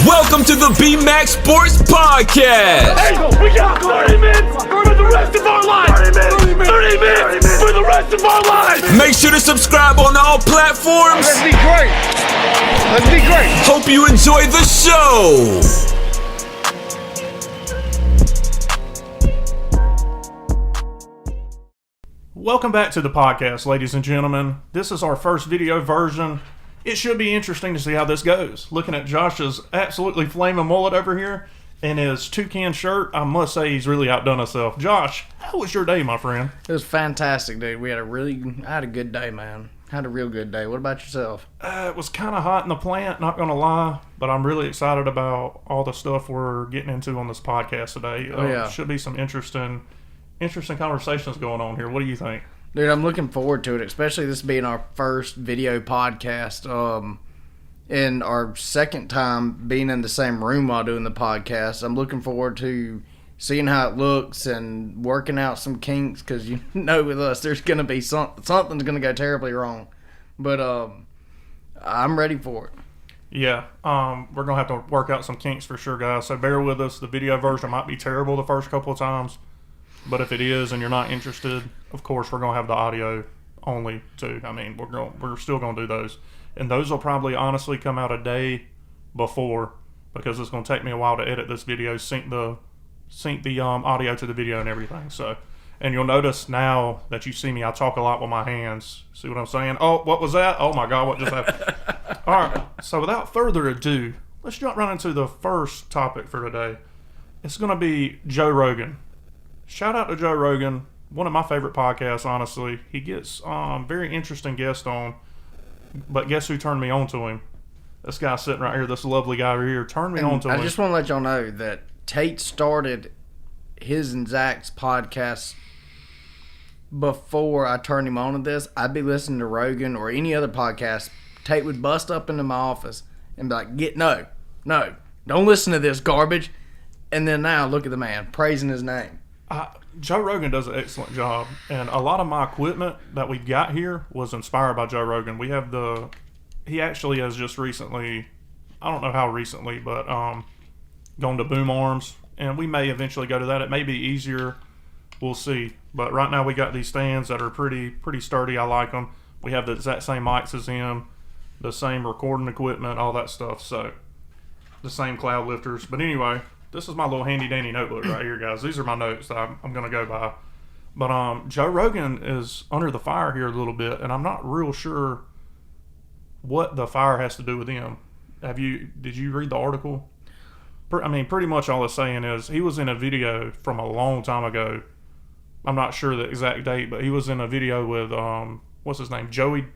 Welcome to the B-Max Sports Podcast. Angel, we got 30 minutes for the rest of our lives. 30 minutes for the rest of our lives. Make sure to subscribe on all platforms. Let's be great. Let's be great. Hope you enjoy the show. Welcome back to the podcast, ladies and gentlemen. This is our first video version. It should be interesting to see how this goes. Looking at Josh's absolutely flaming mullet over here and his toucan shirt, I must say he's really outdone himself. Josh, how was your day, my friend? It was fantastic, dude. I had a good day, man. Had a real good day. What about yourself? It was kind of hot in the plant, not going to lie, but I'm really excited about all the stuff we're getting into on this podcast today. Yeah. Should be some interesting conversations going on here. What do you think? Dude, I'm looking forward to it, especially this being our first video podcast. And our second time being in the same room while doing the podcast. I'm looking forward to seeing how it looks and working out some kinks, because you know with us there's going to be something's going to go terribly wrong. But I'm ready for it. Yeah, we're going to have to work out some kinks for sure, guys. So bear with us. The video version might be terrible the first couple of times. But if it is and you're not interested, of course, we're going to have the audio only too. I mean, we're still going to do those. And those will probably honestly come out a day before, because it's going to take me a while to edit this video, sync the audio to the video and everything. So, and you'll notice now that you see me, I talk a lot with my hands. See what I'm saying? Oh, what was that? Oh my God, what just happened? All right, so without further ado, let's jump right into the first topic for today. It's going to be Joe Rogan. Shout out to Joe Rogan, one of my favorite podcasts, honestly. He gets very interesting guests on, but guess who turned me on to him? This guy sitting right here, this lovely guy right here, turned me on to him. I just want to let y'all know that Tate started his and Zach's podcast before I turned him on to this. I'd be listening to Rogan or any other podcast. Tate would bust up into my office and be like, no, don't listen to this garbage. And then now look at the man, praising his name. Joe Rogan does an excellent job, and a lot of my equipment that we've got here was inspired by Joe Rogan. We have he actually has just recently, I don't know how recently, but gone to Boom Arms, and we may eventually go to that. It may be easier, we'll see. But right now we got these stands that are pretty sturdy. I like them. We have the exact same mics as him, the same recording equipment, all that stuff. So the same cloud lifters. But anyway, this is my little handy-dandy notebook right here, guys. These are my notes that I'm going to go by. But Joe Rogan is under the fire here a little bit, and I'm not real sure what the fire has to do with him. Did you read the article? I mean, pretty much all it's saying is he was in a video from a long time ago. I'm not sure the exact date, but he was in a video with, what's his name? Joey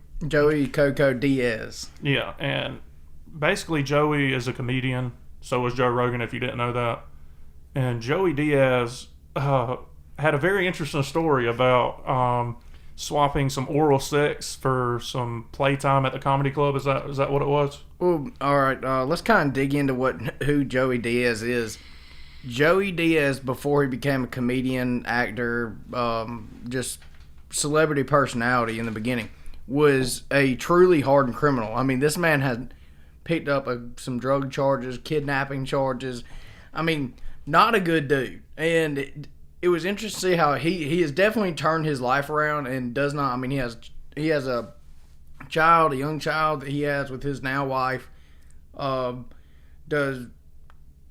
Coco Diaz. Yeah, and basically Joey is a comedian. So was Joe Rogan, if you didn't know that. And Joey Diaz had a very interesting story about swapping some oral sex for some playtime at the comedy club. Is that what it was? Well, all right. Let's kind of dig into who Joey Diaz is. Joey Diaz, before he became a comedian, actor, just celebrity personality in the beginning, was a truly hardened criminal. I mean, this man had picked up some drug charges, kidnapping charges. I mean, not a good dude. And it was interesting to see how he has definitely turned his life around and does not. I mean, he has a young child that he has with his now wife. Does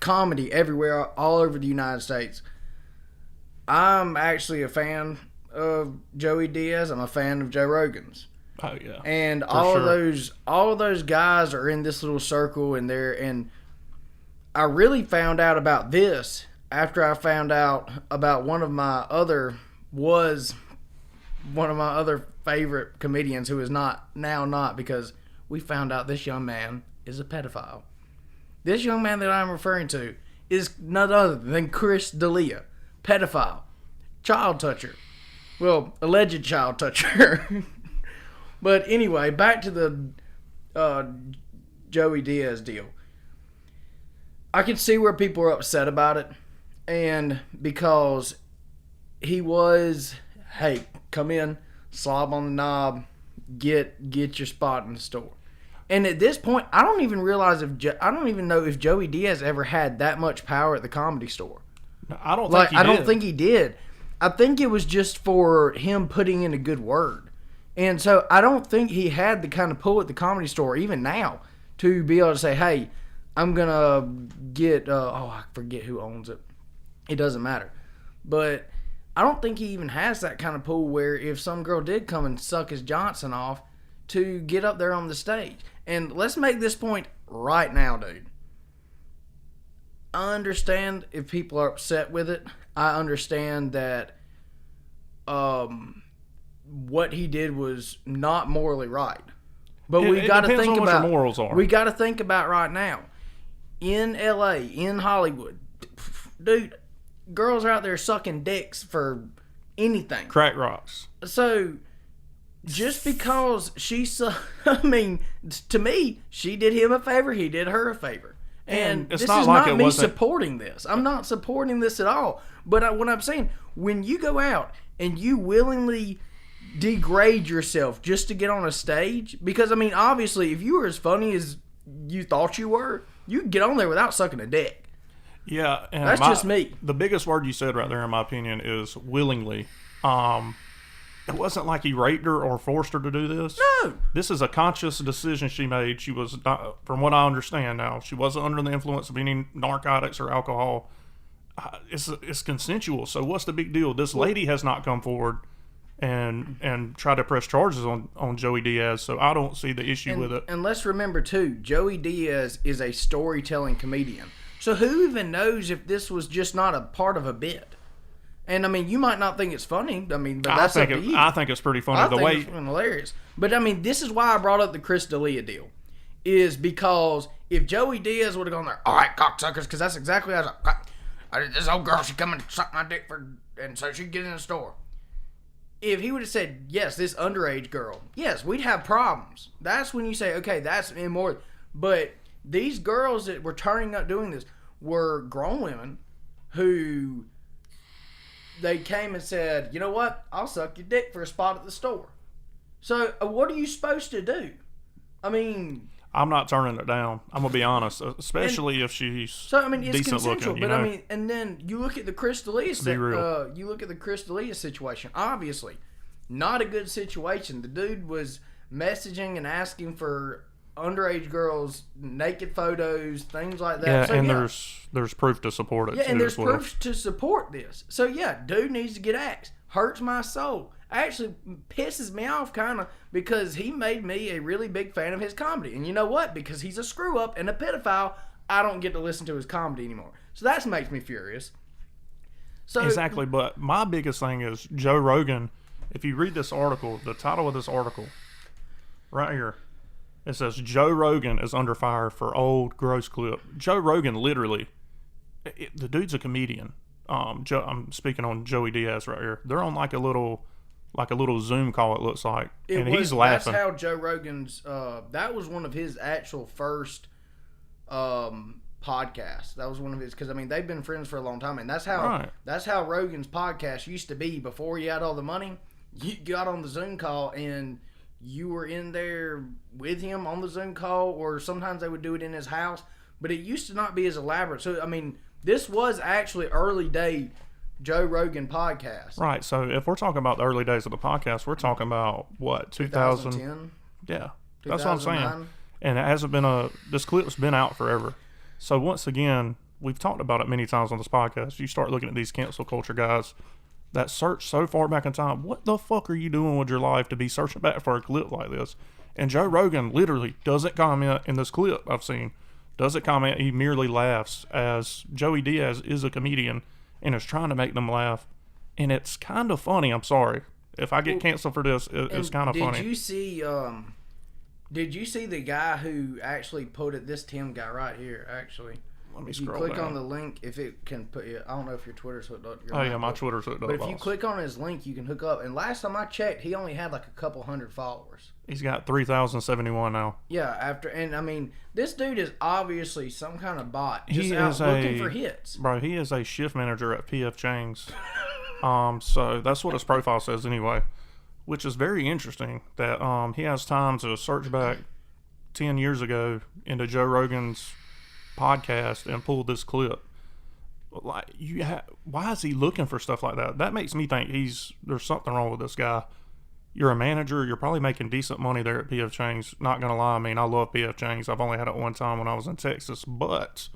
comedy everywhere, all over the United States. I'm actually a fan of Joey Diaz. I'm a fan of Joe Rogan's. Oh yeah, and all of those guys are in this little circle, and I really found out about this after I found out about one of my other favorite comedians who is not, because we found out this young man is a pedophile. This young man that I'm referring to is none other than Chris D'Elia, pedophile, child toucher, well, alleged child toucher. But anyway, back to the Joey Diaz deal. I can see where people are upset about it, and because he was, hey, come in, slob on the knob, get your spot in the store. And at this point, I don't even realize I don't even know if Joey Diaz ever had that much power at the Comedy Store. I don't think he did. I don't think he did. I think it was just for him putting in a good word. And so I don't think he had the kind of pull at the Comedy Store, even now, to be able to say, hey, I'm going to get, I forget who owns it. It doesn't matter. But I don't think he even has that kind of pull where if some girl did come and suck his Johnson off, to get up there on the stage. And let's make this point right now, dude. I understand if people are upset with it. I understand that what he did was not morally right. But we got to think about what your morals are. We got to think about right now. In LA, in Hollywood, dude, girls are out there sucking dicks for anything. Crack rocks. So just because I mean, to me, she did him a favor, he did her a favor. And it's this not is like not it me wasn't... supporting this. I'm not supporting this at all. But what I'm saying, when you go out and you willingly degrade yourself just to get on a stage, because, I mean, obviously, if you were as funny as you thought you were, you could get on there without sucking a dick. Yeah. And that's just me. The biggest word you said right there, in my opinion, is willingly. It wasn't like he raped her or forced her to do this. No. This is a conscious decision she made. She was not, from what I understand now, she wasn't under the influence of any narcotics or alcohol. It's consensual. So what's the big deal? This lady has not come forward and tried to press charges on Joey Diaz. So I don't see the issue with it. And let's remember too, Joey Diaz is a storytelling comedian. So who even knows if this was just not a part of a bit? And, I mean, you might not think it's funny. I mean, but that's up to you. I think it's pretty funny. I think it's hilarious. But, I mean, this is why I brought up the Chris D'Elia deal. Is because if Joey Diaz would have gone there, all right, cocksuckers, because that's exactly how this old girl, she come and suck my dick and so she can get in the store. If he would have said, yes, this underage girl, yes, we'd have problems. That's when you say, okay, that's immoral. But these girls that were turning up doing this were grown women who... They came and said, you know what? I'll suck your dick for a spot at the store. So, what are you supposed to do? I mean... I'm not turning it down. I'm going to be honest. Especially if she's it's decent looking. But, I mean, and then you look at the Chris D'Elia situation. Obviously, not a good situation. The dude was messaging and asking for underage girls, naked photos, things like that. Yeah, so, and there's proof to support it. Yeah, and there's proof to support this. So yeah, dude needs to get axed. Hurts my soul. Actually pisses me off kind of because he made me a really big fan of his comedy. And you know what? Because he's a screw up and a pedophile, I don't get to listen to his comedy anymore. So that makes me furious. So exactly, but my biggest thing is Joe Rogan. If you read this article, the title of this article, right here. It says, Joe Rogan is under fire for old gross clip. Joe Rogan, literally, the dude's a comedian. I'm speaking on Joey Diaz right here. They're on like a little Zoom call, it looks like. He's laughing. That's how Joe Rogan's, that was one of his actual first podcasts. That was one of his, because, I mean, they've been friends for a long time. And that's how Rogan's podcast used to be before he had all the money. You got on the Zoom call and... You were in there with him on the Zoom call, or sometimes they would do it in his house, but it used to not be as elaborate. So, I mean, this was actually early day Joe Rogan podcast. Right. So, if we're talking about the early days of the podcast, we're talking about what, 2010? Yeah. That's what I'm saying. And it hasn't been this clip's been out forever. So, once again, we've talked about it many times on this podcast. You start looking at these cancel culture guys that search so far back in time. What the fuck are you doing with your life to be searching back for a clip like this? And Joe Rogan literally doesn't comment in this clip I've seen. Doesn't comment. He merely laughs, as Joey Diaz is a comedian and is trying to make them laugh. And it's kind of funny. I'm sorry. If I get canceled for this, it's kind of funny. Did you see the guy who actually put it, this Tim guy right here, actually? Let me if you scroll click down on the link, if it can put you, I don't know if your Twitter's hooked up. My Twitter's hooked up. But if you click on his link, you can hook up. And last time I checked, he only had like a couple hundred followers. He's got 3,071 now. Yeah, and I mean, this dude is obviously some kind of bot. Just out looking for hits. Bro, he is a shift manager at PF Chang's. So that's what his profile says anyway. Which is very interesting that he has time to search back 10 years ago into Joe Rogan's podcast and pulled this clip. Like, why is he looking for stuff like that? That makes me think there's something wrong with this guy. You're a manager. You're probably making decent money there at P.F. Chang's. Not going to lie. I mean, I love P.F. Chang's. I've only had it one time when I was in Texas, but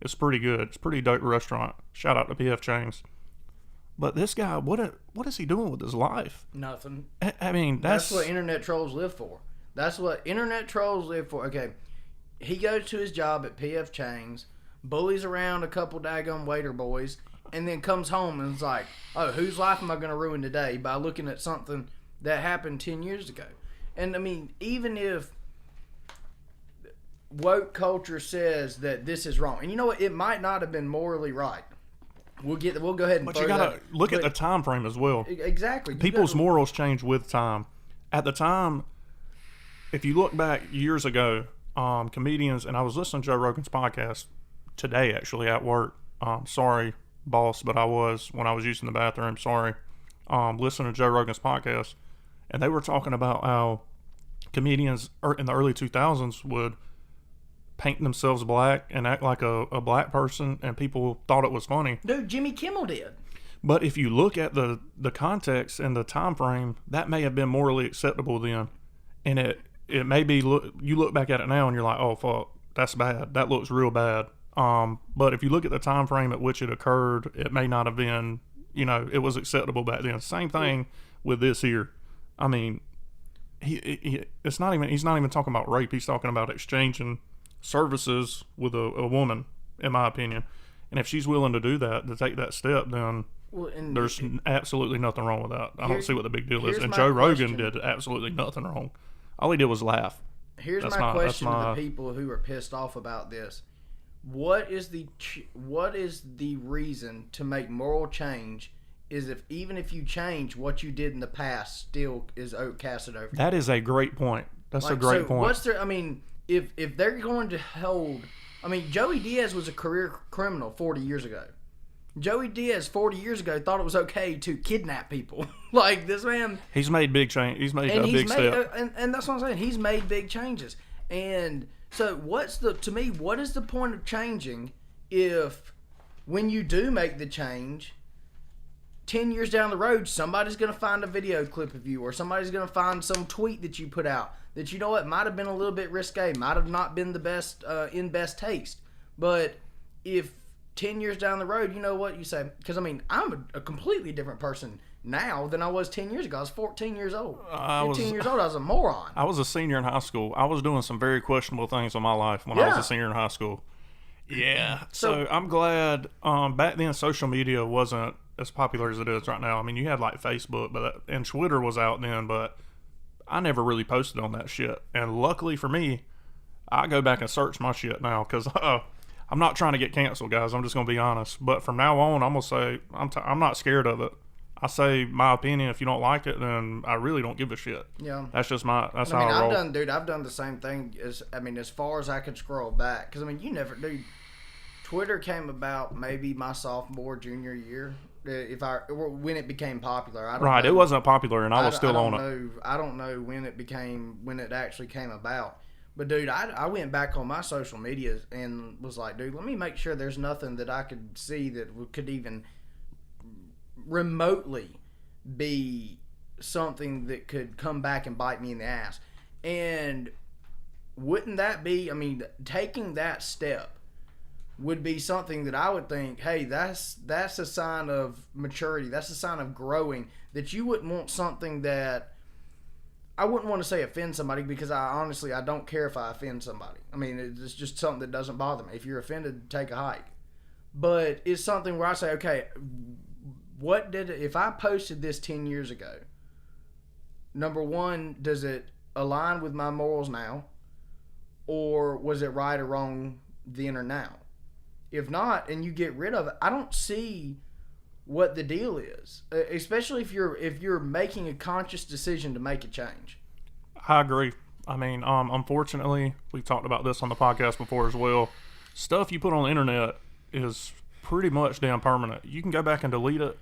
it's pretty good. It's a pretty dope restaurant. Shout out to P.F. Chang's. But this guy, what is he doing with his life? Nothing. I mean, that's what internet trolls live for. That's what internet trolls live for. Okay, he goes to his job at P.F. Chang's, bullies around a couple daggone waiter boys, and then comes home and is like, oh, whose life am I going to ruin today by looking at something that happened 10 years ago? And, I mean, even if woke culture says that this is wrong, and you know what? It might not have been morally right. We'll go ahead and. But you gotta look at the time frame as well. Exactly. People's morals change with time. At the time, if you look back years ago, comedians, and I was listening to Joe Rogan's podcast today actually at work. Sorry, boss, but I was when I was using the bathroom. Sorry. Listening to Joe Rogan's podcast, and they were talking about how comedians in the early 2000s would paint themselves black and act like a black person, and people thought it was funny. Dude, Jimmy Kimmel did. But if you look at the context and the time frame, that may have been morally acceptable then, and it may be. You look back at it now and you're like, oh fuck, that's bad. That looks real bad. But if you look at the time frame at which it occurred, it may not have been. It was acceptable back then. Same thing with this here. I mean, he's not even talking about rape. He's talking about exchanging services with a woman, in my opinion. And if she's willing to do that, to take that step, then there's absolutely nothing wrong with that. I don't see what the big deal is. And Joe Rogan did absolutely nothing wrong. All he did was laugh. Here's my question to the people who are pissed off about this. What is the reason to make moral change is even if you change what you did in the past still is casted over you? That is a great point. That's a great point. What's their, I mean, if they're going to hold, I mean, Joey Diaz was a career criminal 40 years ago. Joey Diaz 40 years ago thought it was okay to kidnap people. Like, this man, he's made big change. He's made a big step. And that's what I'm saying. He's made big changes. And so what is the point of changing if when you do make the change, 10 years down the road, somebody's going to find a video clip of you, or somebody's going to find some tweet that you put out that, you know what, might have been a little bit risque, might have not been the best, in best taste. But if 10 years down the road, you know what you say? Because, I mean, I'm a completely different person now than I was 10 years ago. I was 14 years old. 15 years old, I was a moron. I was a senior in high school. I was doing some very questionable things in my life when I was a senior in high school. Yeah. So I'm glad back then social media wasn't as popular as it is right now. I mean, you had like Facebook, and Twitter was out then, but I never really posted on that shit. And luckily for me, I go back and search my shit now because I'm not trying to get canceled, guys. I'm just going to be honest. But from now on, I'm going to say I'm not scared of it. I say my opinion. If you don't like it, then I really don't give a shit. Yeah, that's just how I roll. I've done the same thing. As far as I could scroll back, because Twitter came about maybe my sophomore, junior year. When it became popular, I don't know. It wasn't popular, and I was still on it. I don't know when it actually came about. But dude, I went back on my social media and was like, dude, let me make sure there's nothing that I could see that could even remotely be something that could come back and bite me in the ass. And wouldn't that be, I mean, taking that step would be something that I would think, hey, that's a sign of maturity. That's a sign of growing, that you wouldn't want something that, I wouldn't want to say offend somebody, because I don't care if I offend somebody. I mean, it's just something that doesn't bother me. If you're offended, take a hike. But it's something where I say, okay, if I posted this 10 years ago, number one, does it align with my morals now? Or was it right or wrong then or now? If not, and you get rid of it, I don't see what the deal is, especially if you're making a conscious decision to make a change. I agree. I mean, unfortunately, we've talked about this on the podcast before as well. Stuff you put on the internet is pretty much damn permanent. You can go back and delete it,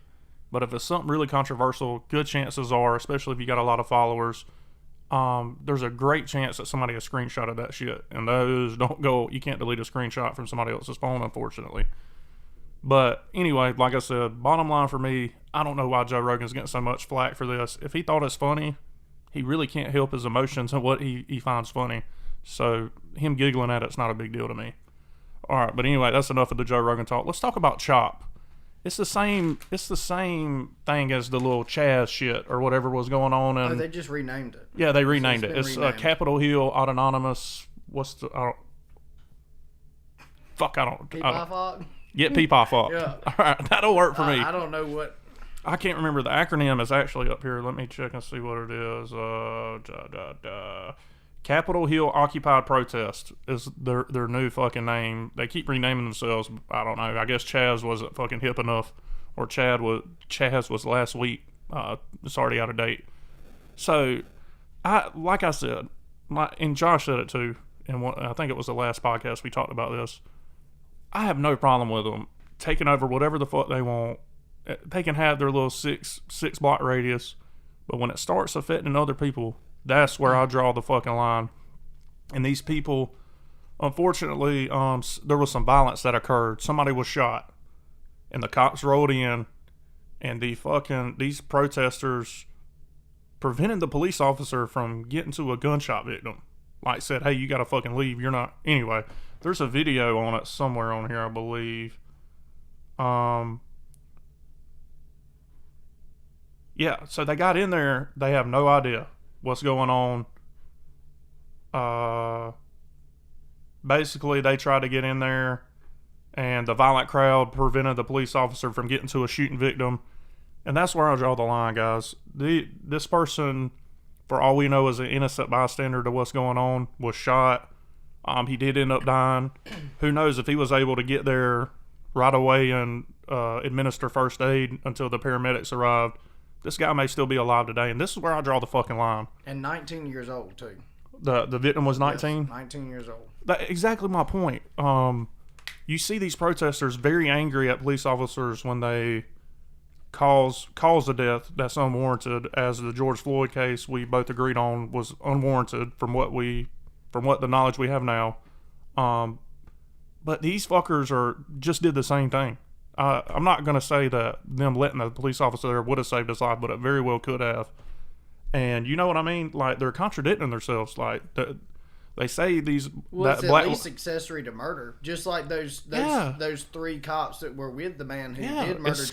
but if it's something really controversial, good chances are, especially if you got a lot of followers, there's a great chance that somebody has screenshotted that shit, and those don't go. You can't delete a screenshot from somebody else's phone, unfortunately. But anyway, like I said, bottom line for me, I don't know why Joe Rogan's getting so much flack for this. If he thought it's funny, he really can't help his emotions and what he finds funny. So him giggling at it's not a big deal to me. All right, but anyway, that's enough of the Joe Rogan talk. Let's talk about Chop. It's the same thing as the little Chaz shit or whatever was going on. And they just renamed it. Yeah, they renamed it. It's renamed. Capitol Hill Autonomous. What's the? I don't. Get Peepaw Fuck. Yeah. All right, that'll work for me. I don't know what. I can't remember the acronym is actually up here. Let me check and see what it is. Capitol Hill Occupied Protest is their new fucking name. They keep renaming themselves. I don't know. I guess Chaz wasn't fucking hip enough, or Chaz was last week. It's already out of date. So, like I said, and Josh said it too, and I think it was the last podcast we talked about this. I have no problem with them taking over whatever the fuck they want. They can have their little six block radius, but when it starts affecting other people, that's where I draw the fucking line. And these people, unfortunately, there was some violence that occurred. Somebody was shot, and the cops rolled in, and these protesters prevented the police officer from getting to a gunshot victim. Like said, hey, you gotta fucking leave. You're not. Anyway, there's a video on it somewhere on here, I believe. Yeah, so they got in there. They have no idea what's going on. Basically, they tried to get in there, and the violent crowd prevented the police officer from getting to a shooting victim. And that's where I draw the line, guys. This person, for all we know, is an innocent bystander to what's going on, was shot. He did end up dying. Who knows if he was able to get there right away and administer first aid until the paramedics arrived. This guy may still be alive today, and this is where I draw the fucking line. And 19 years old, too. The victim was 19? Yes, 19 years old. That's exactly my point. You see these protesters very angry at police officers when they cause a death that's unwarranted, as the George Floyd case we both agreed on was unwarranted from what the knowledge we have now. But these fuckers just did the same thing. I'm not going to say that them letting the police officer there would have saved his life, but it very well could have. And you know what I mean? Like, they're contradicting themselves. Like, they say these... Well, it's at least accessory to murder. Just like those three cops that were with the man who did murder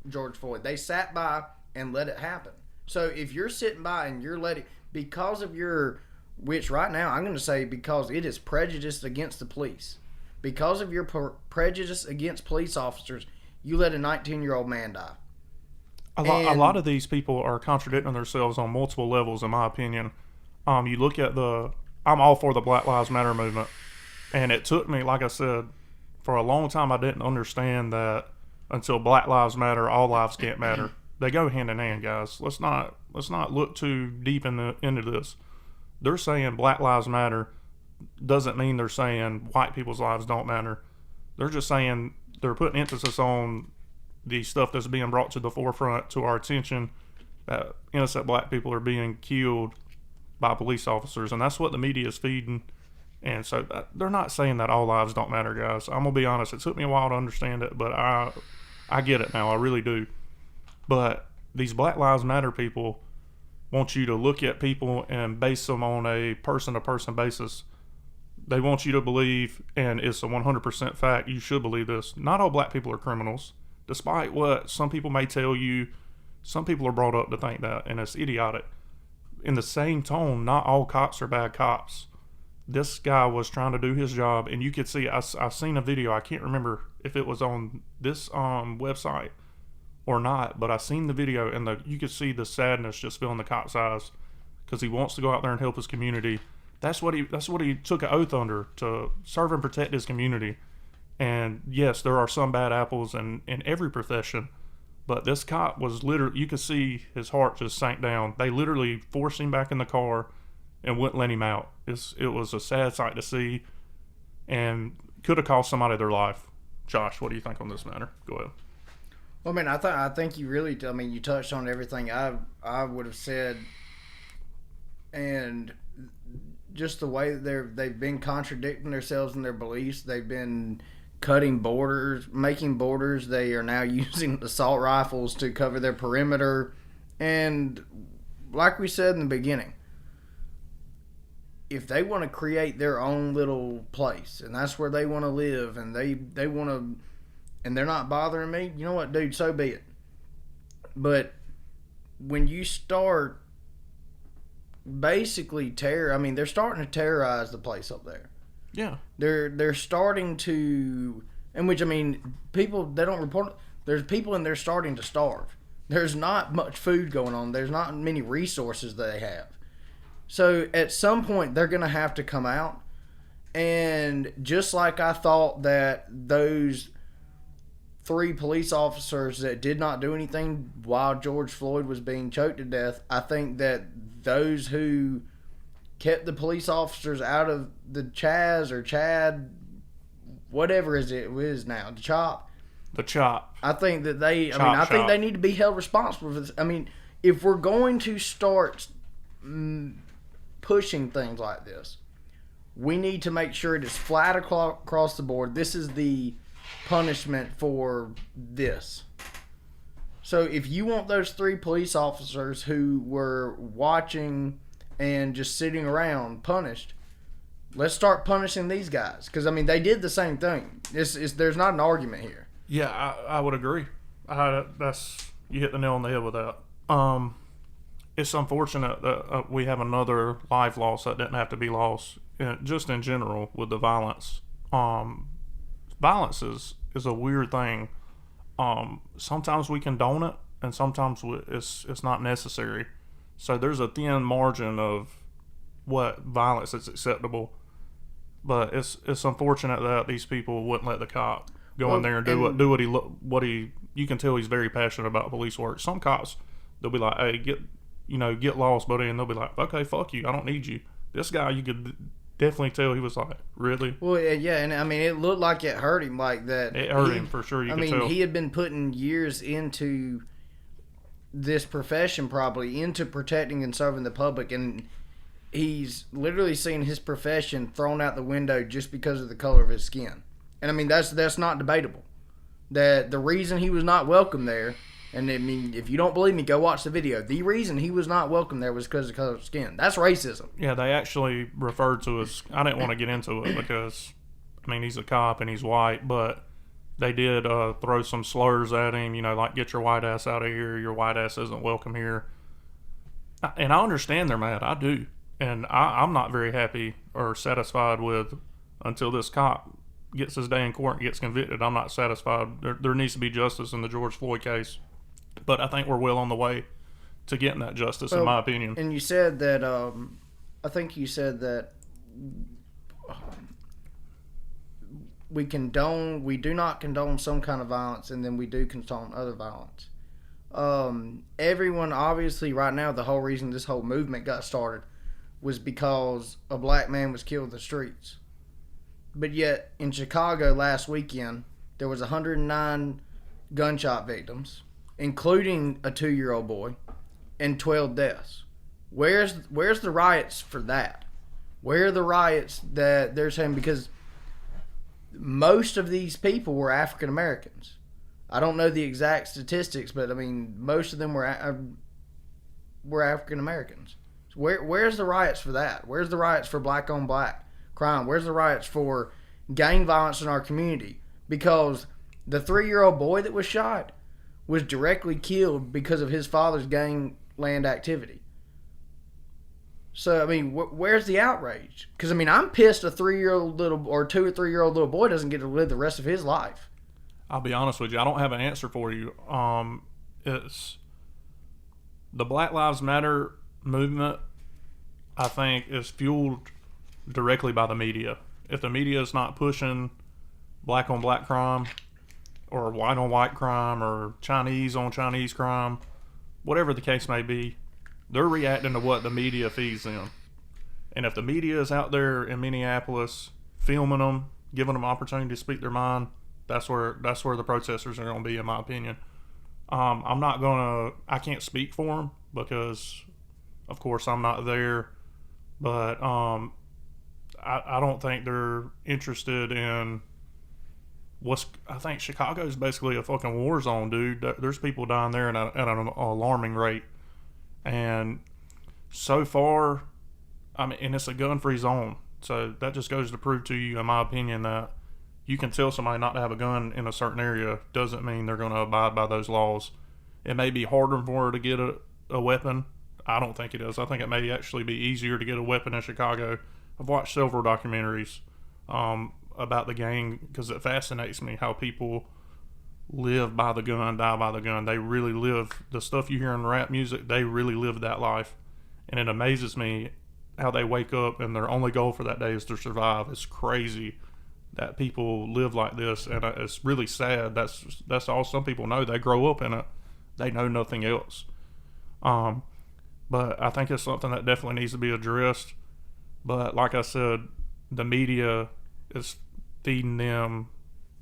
George Floyd. They sat by and let it happen. So if you're sitting by and you're letting... Because of your... Which right now, I'm going to say because it is prejudice against the police. Because of your prejudice against police officers, you let a 19-year-old man die. A lot of these people are contradicting themselves on multiple levels, in my opinion. You look at I'm all for the Black Lives Matter movement, and it took me, like I said, for a long time I didn't understand that until Black Lives Matter, all lives can't matter. They go hand in hand, guys. Let's not look too deep into this. They're saying Black Lives Matter doesn't mean they're saying white people's lives don't matter. They're just saying they're putting emphasis on the stuff that's being brought to the forefront to our attention, that innocent black people are being killed by police officers, and that's what the media is feeding. And so they're not saying that all lives don't matter, guys. I'm gonna be honest, it took me a while to understand it, but I get it now. I really do. But these Black Lives Matter people want you to look at people and base them on a person-to-person basis. They want you to believe, and it's a 100% fact, you should believe this, not all black people are criminals. Despite what some people may tell you, some people are brought up to think that, and it's idiotic. In the same tone, not all cops are bad cops. This guy was trying to do his job, and you could see, I've seen a video, I can't remember if it was on this website or not, but I seen the video, and you could see the sadness just filling the cop's eyes, because he wants to go out there and help his community. That's what he took an oath under, to serve and protect his community. And yes, there are some bad apples in every profession, but this cop was literally, you could see his heart just sank down. They literally forced him back in the car and wouldn't let him out. It was a sad sight to see, and could have cost somebody their life. Josh, what do you think on this matter? Go ahead. Well, I mean, I think you really, you touched on everything I would have said and just the way that they've been contradicting themselves in their beliefs. They've been cutting borders, making borders. They are now using assault rifles to cover their perimeter. And like we said in the beginning, if they want to create their own little place and that's where they want to live and they want to, and they're not bothering me, you know what, dude, so be it. But when you start basically they're starting to terrorize the place up there. Yeah. They're starting to, in which, I mean, people, they don't report, there's people in there starting to starve. There's not much food going on. There's not many resources they have. So at some point, they're going to have to come out. And just like I thought that those 3 police officers that did not do anything while George Floyd was being choked to death, I think that those who kept the police officers out of the Chaz or Chad, whatever it is now, the chop. The chop. I think that I think they need to be held responsible for this. I mean, if we're going to start pushing things like this, we need to make sure it is flat across the board. This is the punishment for this. So if you want those 3 police officers who were watching and just sitting around punished, let's start punishing these guys. Because, I mean, they did the same thing. There's not an argument here. Yeah, I would agree. You hit the nail on the head with that. It's unfortunate that we have another life loss that didn't have to be lost. Just in general with the violence. Violence is a weird thing. Sometimes we condone it, and sometimes it's not necessary. So there's a thin margin of what violence is acceptable. But it's unfortunate that these people wouldn't let the cop go in there and do what he. You can tell he's very passionate about police work. Some cops, they'll be like, "Hey, get lost, buddy," and they'll be like, "Okay, fuck you, I don't need you." This guy, you could definitely tell he was like, "Really?" Well, yeah, and I mean, it looked like it hurt him, like that. It hurt him for sure. You could tell. He had been putting years into this profession, probably into protecting and serving the public, and he's literally seen his profession thrown out the window just because of the color of his skin. And I mean, that's not debatable. That the reason he was not welcome there, and I mean, if you don't believe me, go watch the video. The reason he was not welcome there was because of the color of his skin. That's racism. Yeah, they actually referred to us. I didn't want to get into it because, I mean, he's a cop and he's white, but they did throw some slurs at him, like, "Get your white ass out of here. Your white ass isn't welcome here." And I understand they're mad. I do. And I'm not very happy or satisfied with, until this cop gets his day in court and gets convicted, I'm not satisfied. There needs to be justice in the George Floyd case. But I think we're well on the way to getting that justice, in my opinion. And you said that, I think you said that we do not condone some kind of violence, and then we do condone other violence. Everyone, obviously, right now, the whole reason this whole movement got started was because a black man was killed in the streets. But yet, in Chicago last weekend, there was 109 gunshot victims, including a 2-year-old boy, and 12 deaths. Where's the riots for that? Where are the riots that they're saying? Because most of these people were African Americans. I don't know the exact statistics, but I mean, most of them were African Americans. So where's the riots for that? Where's the riots for black on black crime? Where's the riots for gang violence in our community? Because the 3-year-old boy that was shot was directly killed because of his father's gangland activity. So, I mean, where's the outrage? Because, I mean, I'm pissed a 3-year-old or 2 or 3-year-old little boy doesn't get to live the rest of his life. I'll be honest with you. I don't have an answer for you. It's the Black Lives Matter movement, I think, is fueled directly by the media. If the media is not pushing black on black crime or white on white crime or Chinese on Chinese crime, whatever the case may be, they're reacting to what the media feeds them. And if the media is out there in Minneapolis filming them, giving them opportunity to speak their mind, that's where the protesters are going to be, in my opinion. I can't speak for them because, of course, I'm not there. But I don't think they're interested in I think Chicago's basically a fucking war zone, dude. There's people dying there at an alarming rate. And so far, I mean, and it's a gun-free zone. So that just goes to prove to you, in my opinion, that you can tell somebody not to have a gun in a certain area doesn't mean they're going to abide by those laws. It may be harder for her to get a weapon. I don't think it is. I think it may actually be easier to get a weapon in Chicago. I've watched several documentaries about the gang because it fascinates me how people live by the gun, die by the gun. They really live the stuff you hear in rap music. They really live that life, and it amazes me how they wake up and their only goal for that day is to survive. It's crazy that people live like this, and it's really sad. That's all some people know. They grow up in it. They know nothing else. But I think it's something that definitely needs to be addressed. But like I said, the media is feeding them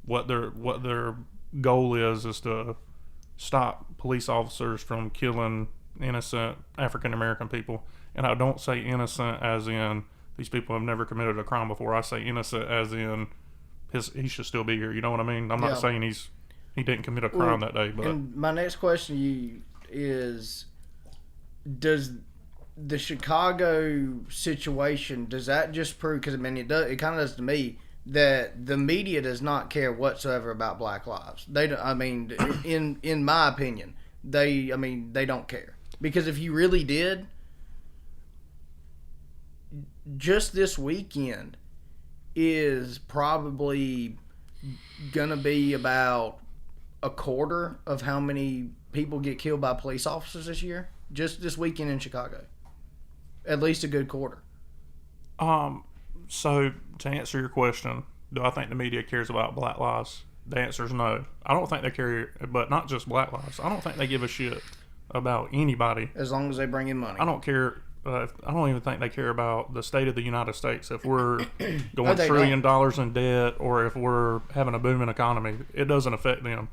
what their goal is to stop police officers from killing innocent African American people. And I don't say innocent as in these people have never committed a crime before. I say innocent as in he should still be here. You know what I mean? I'm not saying he didn't commit a crime that day. But and my next question to you is, does the Chicago situation, does that just prove, because I mean it kind of does to me, that the media does not care whatsoever about black lives? They don't, I mean, in my opinion, they don't care. Because if you really did, just this weekend is probably gonna be about a quarter of how many people get killed by police officers this year. Just this weekend in Chicago. At least a good quarter. So to answer your question, do I think the media cares about black lives? The answer is no. I don't think they care, but not just black lives. I don't think they give a shit about anybody. As long as they bring in money. I don't care. I don't even think they care about the state of the United States. If we're going $1 trillion in debt or if we're having a booming economy, it doesn't affect them.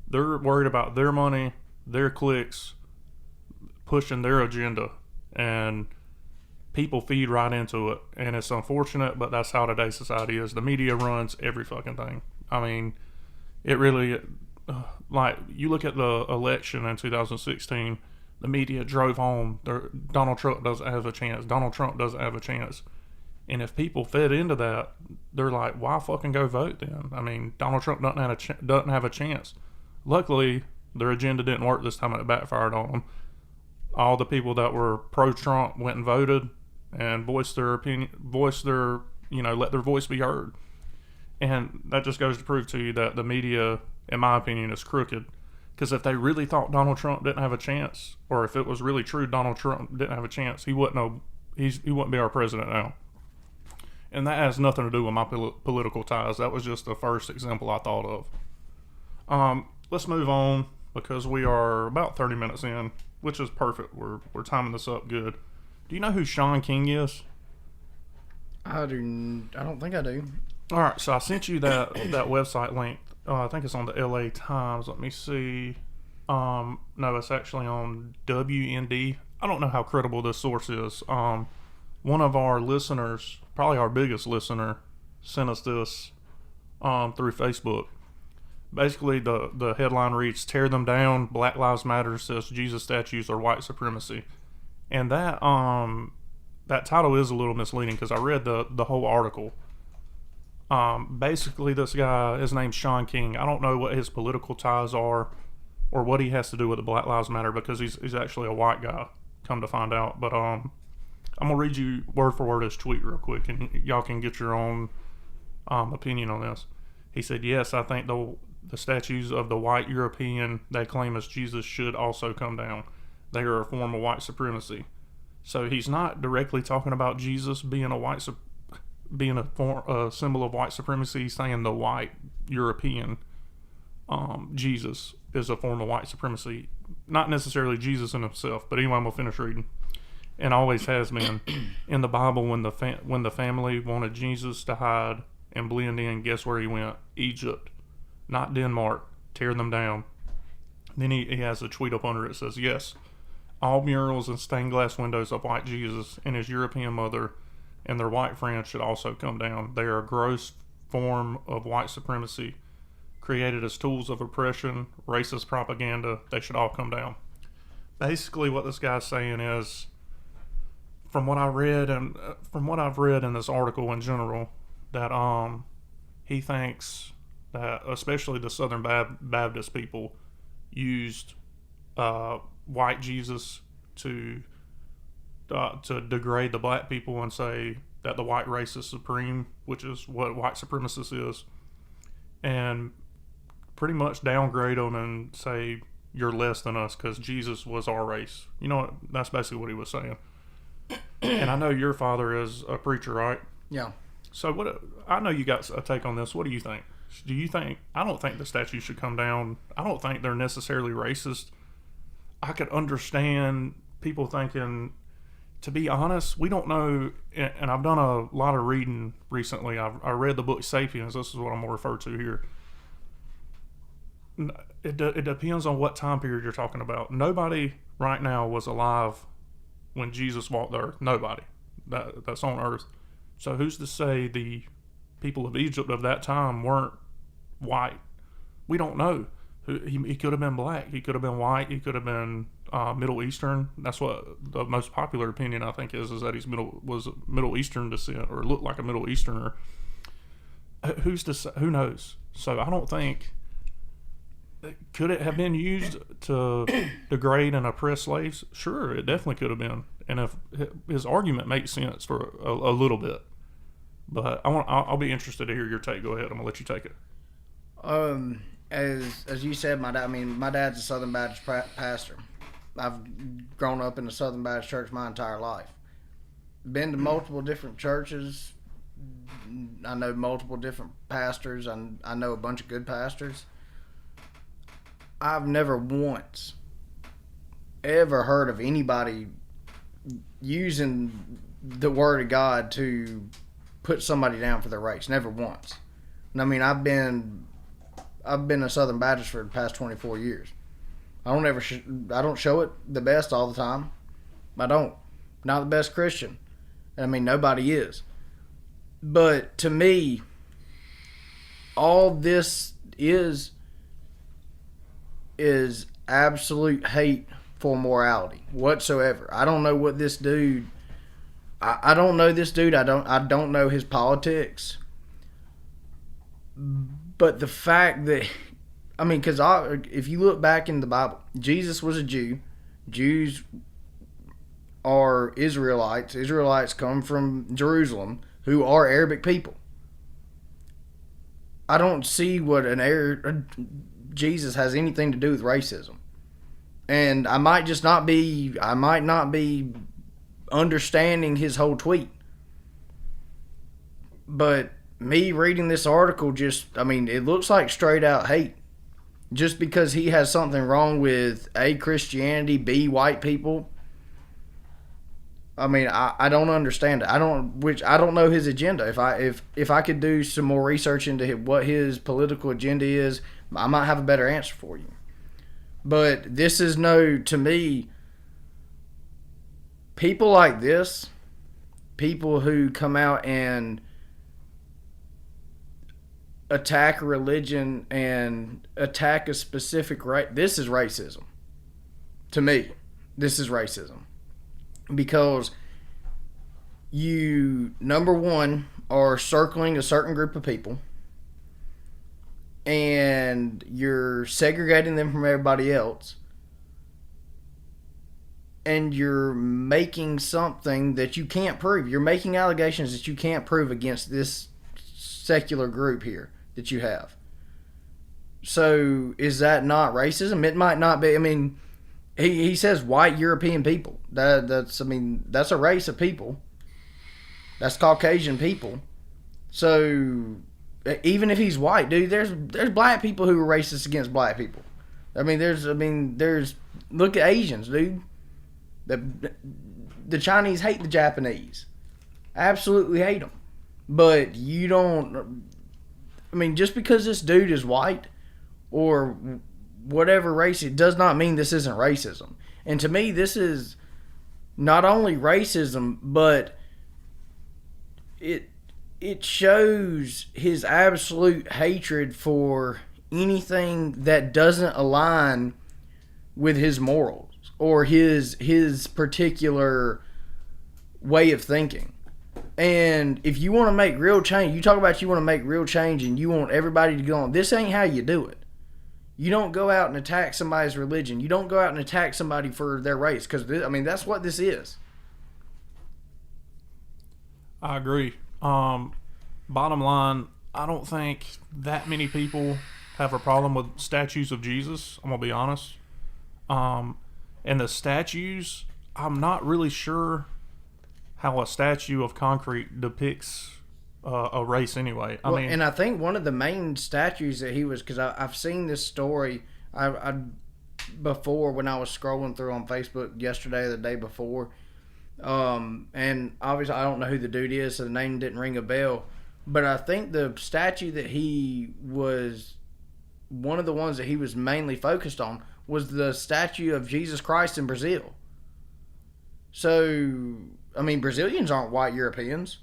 They're worried about their money, their clicks, pushing their agenda, and people feed right into it. And it's unfortunate, but that's how today's society is. The media runs every fucking thing. I mean, it really, like, you look at the election in 2016, the media drove home, Donald Trump doesn't have a chance. Donald Trump doesn't have a chance. And if people fed into that, they're like, why fucking go vote then? I mean, Donald Trump doesn't have a chance. Luckily, their agenda didn't work this time and it backfired on them. All the people that were pro-Trump went and voted and voiced their opinion, let their voice be heard. And that just goes to prove to you that the media, in my opinion, is crooked. Because if they really thought Donald Trump didn't have a chance, or if it was really true Donald Trump didn't have a chance, he wouldn't be our president now. And that has nothing to do with my political ties. That was just the first example I thought of. Let's move on because we are about 30 minutes in, which is perfect. We're timing this up good. Do you know who Sean King is? I don't think I do. All right, so I sent you that website link. I think it's on the LA Times. Let me see. No, it's actually on WND. I don't know how credible this source is. One of our listeners, probably our biggest listener, sent us this through Facebook. Basically, the headline reads, "Tear them down. Black Lives Matter says Jesus statues are white supremacy." And that title is a little misleading because I read the whole article. Basically, this guy, his name's Sean King. I don't know what his political ties are or what he has to do with the Black Lives Matter because he's actually a white guy, come to find out. But I'm going to read you word for word his tweet real quick, and y'all can get your own opinion on this. He said, "Yes, I think the statues of the white European they claim as Jesus should also come down. They are a form of white supremacy." So he's not directly talking about Jesus being a symbol of white supremacy. He's saying the white European Jesus is a form of white supremacy. Not necessarily Jesus in himself, but anyway, I'm going to finish reading. And always has been. In the Bible, when the family wanted Jesus to hide and blend in, guess where he went? Egypt, not Denmark. Tear them down. Then he has a tweet up under it that says, "Yes, All murals and stained glass windows of white Jesus and his European mother and their white friends should also come down. They are a gross form of white supremacy, created as tools of oppression, racist propaganda. They should all come down. Basically, what this guy's saying is, from what I read and from what I've read in this article in general, that he thinks that especially the Southern Baptist people used white Jesus to degrade the black people and say that the white race is supreme, which is what white supremacist is, and pretty much downgrade them and say you're less than us because Jesus was our race. You know, that's basically what he was saying. And I know your father is a preacher, right? Yeah. So I know you got a take on this. What do you think? Do you think? I don't think the statue should come down. I don't think they're necessarily racist. I could understand people thinking, to be honest, we don't know, and I've done a lot of reading recently. I read the book Sapiens. This is what I'm going to refer to here. It depends on what time period you're talking about. Nobody right now was alive when Jesus walked the earth. Nobody. That's on earth. So who's to say the people of Egypt of that time weren't white? We don't know. He could have been black. He could have been white. He could have been Middle Eastern. That's what the most popular opinion, I think, is that was Middle Eastern descent or looked like a Middle Easterner. Who's to say? Who knows? So I don't think. Could it have been used to degrade and oppress slaves? Sure, it definitely could have been. And if his argument makes sense for a little bit, but I'll be interested to hear your take. Go ahead. I'm gonna let you take it. As you said, my dad's a Southern Baptist pastor. I've grown up in the Southern Baptist church my entire life. Been to multiple different churches. I know multiple different pastors. I know a bunch of good pastors. I've never once ever heard of anybody using the word of God to put somebody down for their race. Never once. And I mean, I've been a Southern Baptist for the past 24 years. I don't show it the best all the time. I don't. Not the best Christian. I mean, nobody is. But to me, all this is absolute hate for morality whatsoever. I don't know what this dude. I don't know this dude. I don't know his politics. But the fact that, I mean, because if you look back in the Bible, Jesus was a Jew. Jews are Israelites. Israelites come from Jerusalem, who are Arabic people. I don't see what Jesus has anything to do with racism. And I might not be understanding his whole tweet. But me reading this article it looks like straight out hate. Just because he has something wrong with A, Christianity, B, white people. I mean, I don't understand it. I don't know his agenda. If I could do some more research into what his political agenda is, I might have a better answer for you. But this is to me, people like this, people who come out and attack a religion and attack a specific race, this is racism. To me, this is racism. Because you, number one, are circling a certain group of people and you're segregating them from everybody else, and you're making something that you can't prove. You're making allegations that you can't prove against this secular group here that you have. So is that not racism? It might not be. I mean, he says white European people. That's a race of people. That's Caucasian people. So even if he's white, dude, there's black people who are racist against black people. There's look at Asians, dude. The Chinese hate the Japanese. Absolutely hate them. But you don't. Just because this dude is white or whatever race, it does not mean this isn't racism. And to me, this is not only racism, but it shows his absolute hatred for anything that doesn't align with his morals or his particular way of thinking. And if you want to make real change, you talk about you want to make real change and you want everybody to go on. This ain't how you do it. You don't go out and attack somebody's religion. You don't go out and attack somebody for their race, because I mean that's what this is. I agree. Bottom line, I don't think that many people have a problem with statues of Jesus. I'm gonna be honest. And the statues, I'm not really sure how a statue of concrete depicts a race anyway. I mean, and I think one of the main statues that he was, because I've seen this story I before when I was scrolling through on Facebook yesterday or the day before, and obviously I don't know who the dude is, so the name didn't ring a bell, but I think the statue that he was, one of the ones that he was mainly focused on, was the statue of Jesus Christ in Brazil. So, I mean, Brazilians aren't white Europeans.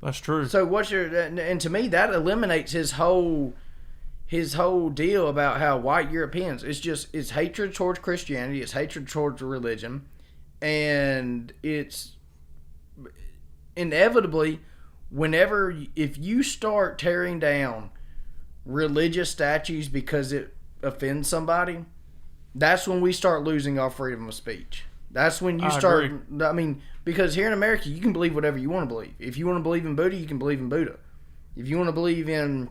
that's true. So what's your, and to me that eliminates his whole deal about how white Europeans, it's hatred towards Christianity, it's hatred towards religion, and it's inevitably if you start tearing down religious statues because it offends somebody, that's when we start losing our freedom of speech. That's when you start. Agree. I mean, because here in America, you can believe whatever you want to believe. If you want to believe in Buddha, you can believe in Buddha. If you want to believe in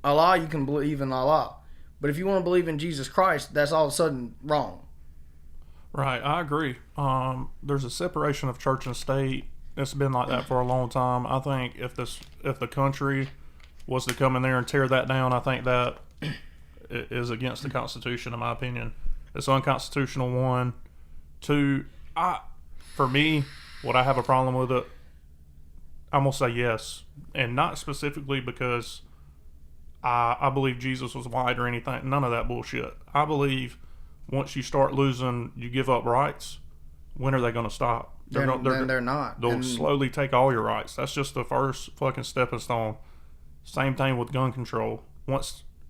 Allah, you can believe in Allah. But if you want to believe in Jesus Christ, that's all of a sudden wrong. Right, I agree. There's a separation of church and state. It's been like that for a long time. I think if the country was to come in there and tear that down, I think that is against the Constitution, in my opinion. It's unconstitutional, one. Two, for me, would I have a problem with it? I'm going to say yes. And not specifically because I believe Jesus was white or anything. None of that bullshit. I believe once you start losing, you give up rights, when are they going to stop? They're not. They'll slowly take all your rights. That's just the first fucking stepping stone. Same thing with gun control.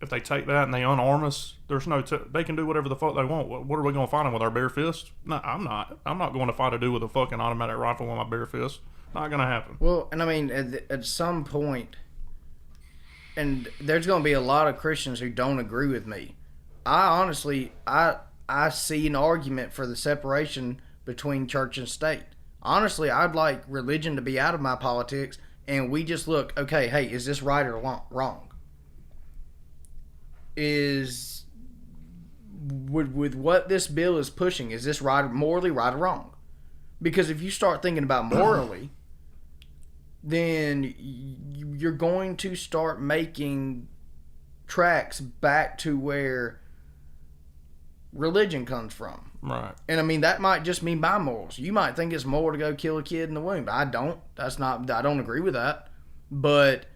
If they take that and they unarm us, there's they can do whatever the fuck they want. What are we going to fight them with, our bare fists? No, I'm not. I'm not going to fight a dude with a fucking automatic rifle with my bare fist. Not going to happen. Well, and I mean, at some point, and there's going to be a lot of Christians who don't agree with me. I honestly see an argument for the separation between church and state. Honestly, I'd like religion to be out of my politics, and we just look, okay, hey, is this right or wrong? With what this bill is pushing, is this morally right or wrong? Because if you start thinking about morally, then you're going to start making tracks back to where religion comes from. Right. And I mean, that might just mean by morals. You might think it's moral to go kill a kid in the womb. I don't. I don't agree with that. But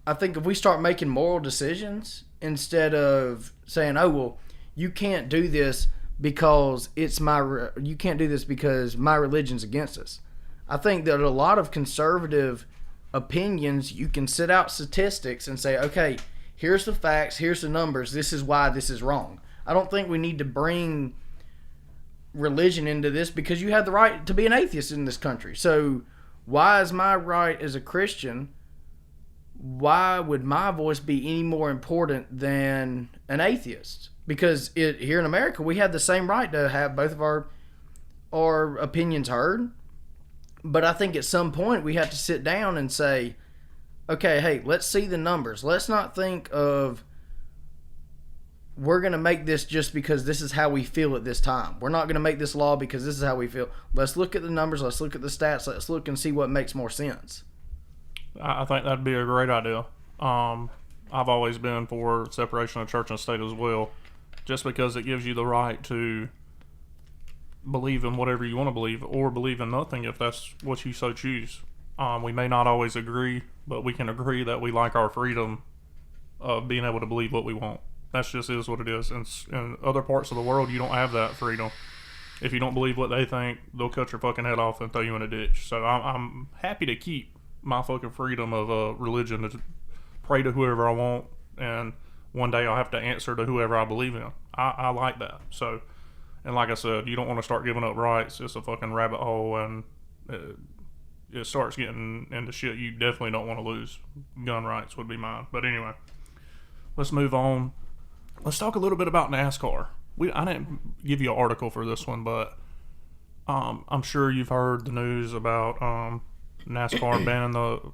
I think if we start making moral decisions instead of saying, "Oh well, you can't do this because you can't do this because my religion's against us." I think that a lot of conservative opinions, you can sit out statistics and say, "Okay, here's the facts, here's the numbers. This is why this is wrong." I don't think we need to bring religion into this, because you have the right to be an atheist in this country. So why is my right as a Christian? Why would my voice be any more important than an atheist? Because here in America, we have the same right to have both of our opinions heard. But I think at some point we have to sit down and say, okay, hey, let's see the numbers. Let's not think of, we're going to make this just because this is how we feel at this time. We're not going to make this law because this is how we feel. Let's look at the numbers. Let's look at the stats. Let's look and see what makes more sense. I think that'd be a great idea. I've always been for separation of church and state as well, just because it gives you the right to believe in whatever you want to believe, or believe in nothing if that's what you so choose. We may not always agree, but we can agree that we like our freedom of being able to believe what we want. That's just is what it is. And in other parts of the world, you don't have that freedom. If you don't believe what they think, they'll cut your fucking head off and throw you in a ditch. So I'm happy to keep my fucking freedom of religion to pray to whoever I want, and one day I'll have to answer to whoever I believe in. I like that. So, and like I said, you don't want to start giving up rights. It's a fucking rabbit hole, and it starts getting into shit you definitely don't want to lose. Gun rights would be mine. But anyway, let's move on. Let's talk a little bit about NASCAR. I didn't give you an article for this one, but I'm sure you've heard the news about NASCAR banning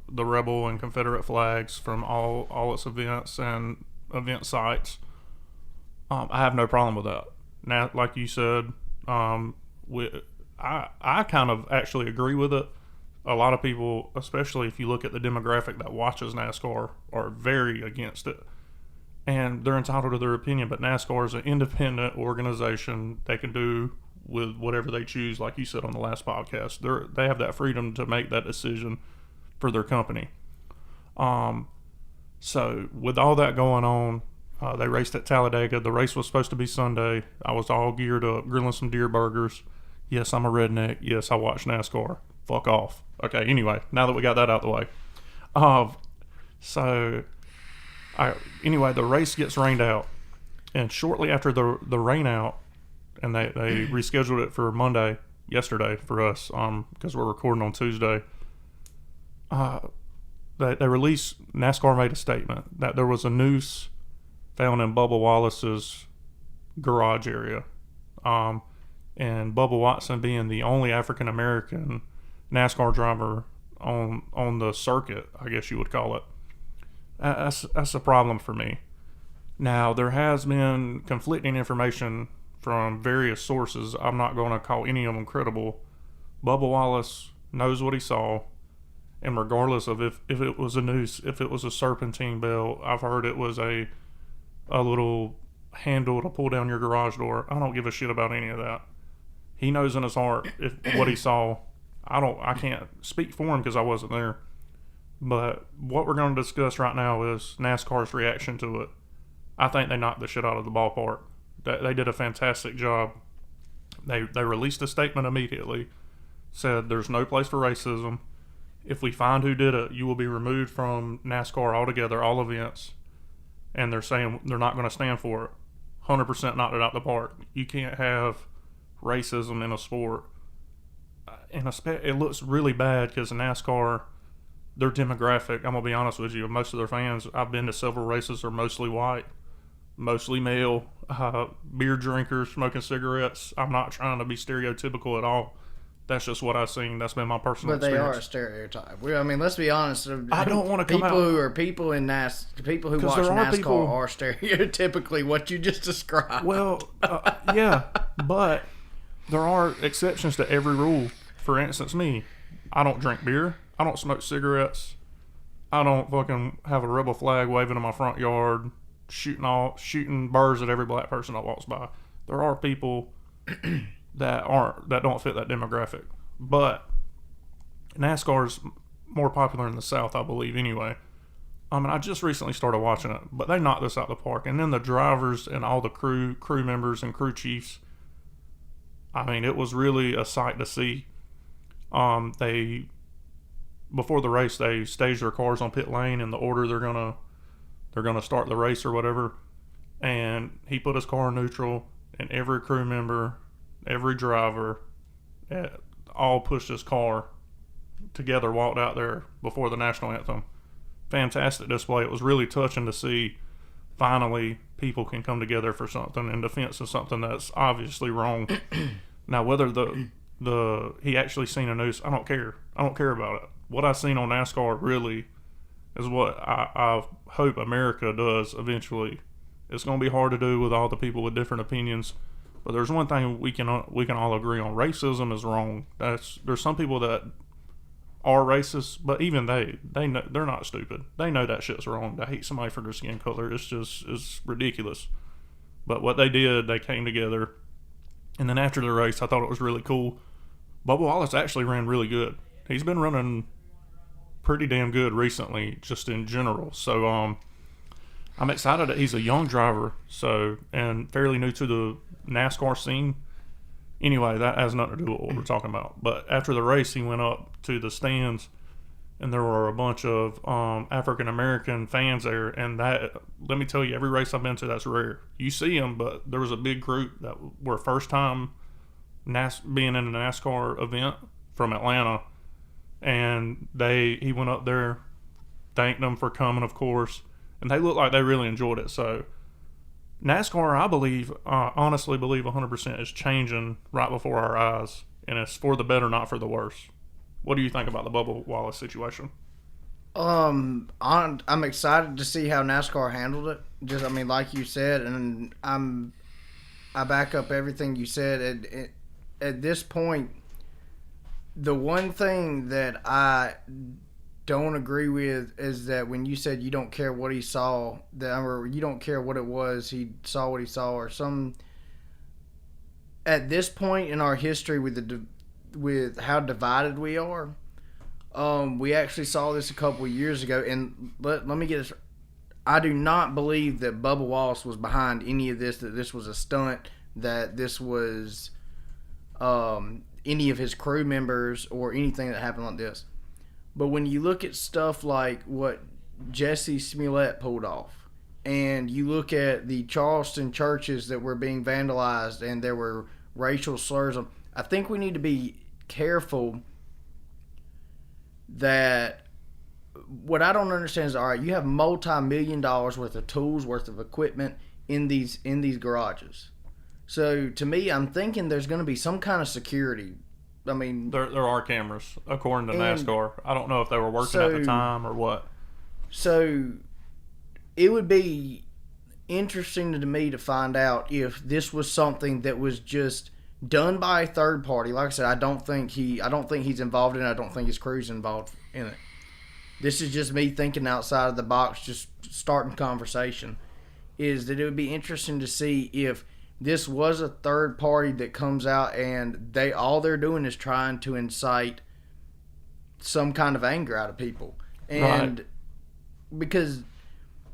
the Rebel and Confederate flags from all its events and event sites. I have no problem with that. Now, like you said, I kind of actually agree with it. A lot of people, especially if you look at the demographic that watches NASCAR, are very against it. And they're entitled to their opinion, but NASCAR is an independent organization. They can do with whatever they choose, like you said on the last podcast. They have that freedom to make that decision for their company. So with all that going on, they raced at Talladega. The race was supposed to be Sunday. I was all geared up, grilling some deer burgers. Yes, I'm a redneck. Yes, I watch NASCAR. Fuck off. Okay, anyway, now that we got that out of the way. Anyway, the race gets rained out. And shortly after the rain out, and they rescheduled it for Monday, yesterday for us, because we're recording on Tuesday, they released, NASCAR made a statement that there was a noose found in Bubba Wallace's garage area. And Bubba Watson being the only African-American NASCAR driver on the circuit, I guess you would call it. That's a problem for me. Now, there has been conflicting information from various sources. I'm not going to call any of them credible. Bubba Wallace knows what he saw, and regardless of if it was a noose, if it was a serpentine belt, I've heard it was a little handle to pull down your garage door. I don't give a shit about any of that. He knows in his heart what he saw. I can't speak for him because I wasn't there. But what we're going to discuss right now is NASCAR's reaction to it. I think they knocked the shit out of the ballpark. They did a fantastic job. They released a statement immediately, said there's no place for racism. If we find who did it, you will be removed from NASCAR altogether, all events. And they're saying they're not going to stand for it. 100% knocked it out the park. You can't have racism in a sport. And it looks really bad because NASCAR, their demographic, I'm going to be honest with you, most of their fans, I've been to several races, are mostly white, mostly male, beer drinkers, smoking cigarettes. I'm not trying to be stereotypical at all. That's just what I've seen. That's been my personal experience. But they are a stereotype. I mean, let's be honest. I don't want to come people out. who are people in people who watch NASCAR are stereotypically what you just described. Well, yeah, but there are exceptions to every rule. For instance, me, I don't drink beer. I don't smoke cigarettes. I don't fucking have a rebel flag waving in my front yard, shooting birds at every black person that walks by. There are people that don't fit that demographic. But NASCAR's more popular in the South, I believe, anyway. I just recently started watching it, but they knocked this out of the park. And then the drivers and all the crew members and crew chiefs, it was really a sight to see. Before the race, they staged their cars on pit lane in the order they're gonna start the race or whatever. And he put his car in neutral, and every crew member, every driver, all pushed his car together, walked out there before the national anthem. Fantastic display. It was really touching to see. Finally, people can come together for something in defense of something that's obviously wrong. Now, whether he actually seen a noose, I don't care. I don't care about it. What I've seen on NASCAR really is what I hope America does eventually. It's going to be hard to do with all the people with different opinions, but there's one thing we can all agree on: racism is wrong. There's some people that are racist, but even they know they're not stupid. They know that shit's wrong. To hate somebody for their skin color, it's ridiculous. But what they did, they came together, and then after the race, I thought it was really cool. Bubba Wallace actually ran really good. He's been running pretty damn good recently, just in general. So I'm excited that he's a young driver, and fairly new to the NASCAR scene. Anyway, that has nothing to do with what we're talking about. But after the race, he went up to the stands, and there were a bunch of African American fans there. And that, let me tell you, every race I've been to, that's rare. You see them, but there was a big group that were first time being in a NASCAR event from Atlanta, and he went up there, thanked them for coming, of course, and they looked like they really enjoyed it. So NASCAR, I believe, honestly believe 100% is changing right before our eyes, and it's for the better, not for the worse. What do you think about the Bubba Wallace situation? I'm excited to see how NASCAR handled it. Just, I mean, like you said, and I back up everything you said. At this point, the one thing that I don't agree with is that when you said you don't care what he saw, or you don't care what it was, he saw what he saw, or some. At this point in our history, with how divided we are, we actually saw this a couple of years ago, and let me get this. I do not believe that Bubba Wallace was behind any of this. That this was a stunt. That this was any of his crew members or anything that happened like this. But when you look at stuff like what Jesse Smollett pulled off, and you look at the Charleston churches that were being vandalized and there were racial slurs, I think we need to be careful that what I don't understand is, all right, you have multi-million dollars worth of tools, worth of equipment in these garages. So to me, I'm thinking there's going to be some kind of security. I mean, there are cameras according to NASCAR. I don't know if they were working at the time or what. So it would be interesting to me to find out if this was something that was just done by a third party. Like I said, I don't think he's involved in it. I don't think his crew's involved in it. This is just me thinking outside of the box, just starting conversation. Is that it would be interesting to see if this was a third party that comes out and all they're doing is trying to incite some kind of anger out of people. And right. Because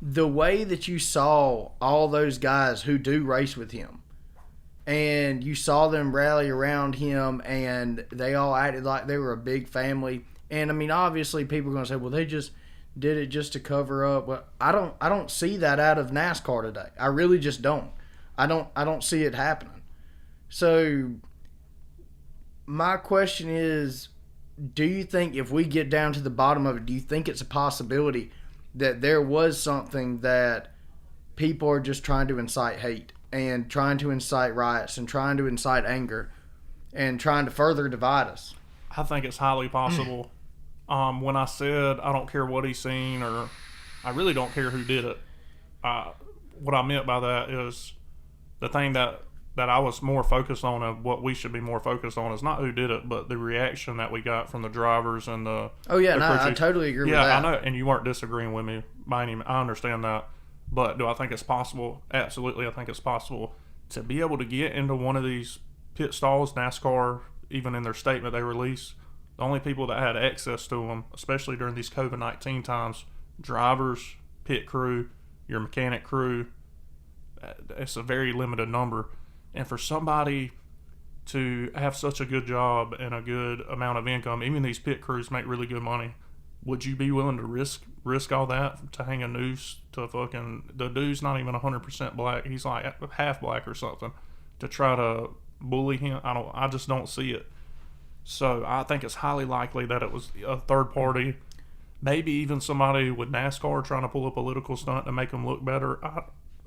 the way that you saw all those guys who do race with him, and you saw them rally around him, and they all acted like they were a big family. And I mean, obviously people are going to say, well, they just did it just to cover up. Well, I don't see that out of NASCAR today. I really just don't. I don't see it happening. So my question is, do you think if we get down to the bottom of it, do you think it's a possibility that there was something that people are just trying to incite hate and trying to incite riots and trying to incite anger and trying to further divide us? I think it's highly possible. When I said I don't care what he's seen, or I really don't care who did it, what I meant by that is the thing that I was more focused on, of what we should be more focused on, is not who did it, but the reaction that we got from the drivers and the... Oh, yeah, I totally agree with that. Yeah, I know, and you weren't disagreeing with me by any... I understand that. But do I think it's possible? Absolutely, I think it's possible to be able to get into one of these pit stalls. NASCAR, even in their statement they release, the only people that had access to them, especially during these COVID-19 times, drivers, pit crew, your mechanic crew, it's a very limited number. And for somebody to have such a good job and a good amount of income, even these pit crews make really good money, would you be willing to risk all that to hang a noose to the dude's not even 100% black, he's like half black or something, to try to bully him? I just don't see it. So I think it's highly likely that it was a third party, maybe even somebody with NASCAR trying to pull a political stunt to make them look better.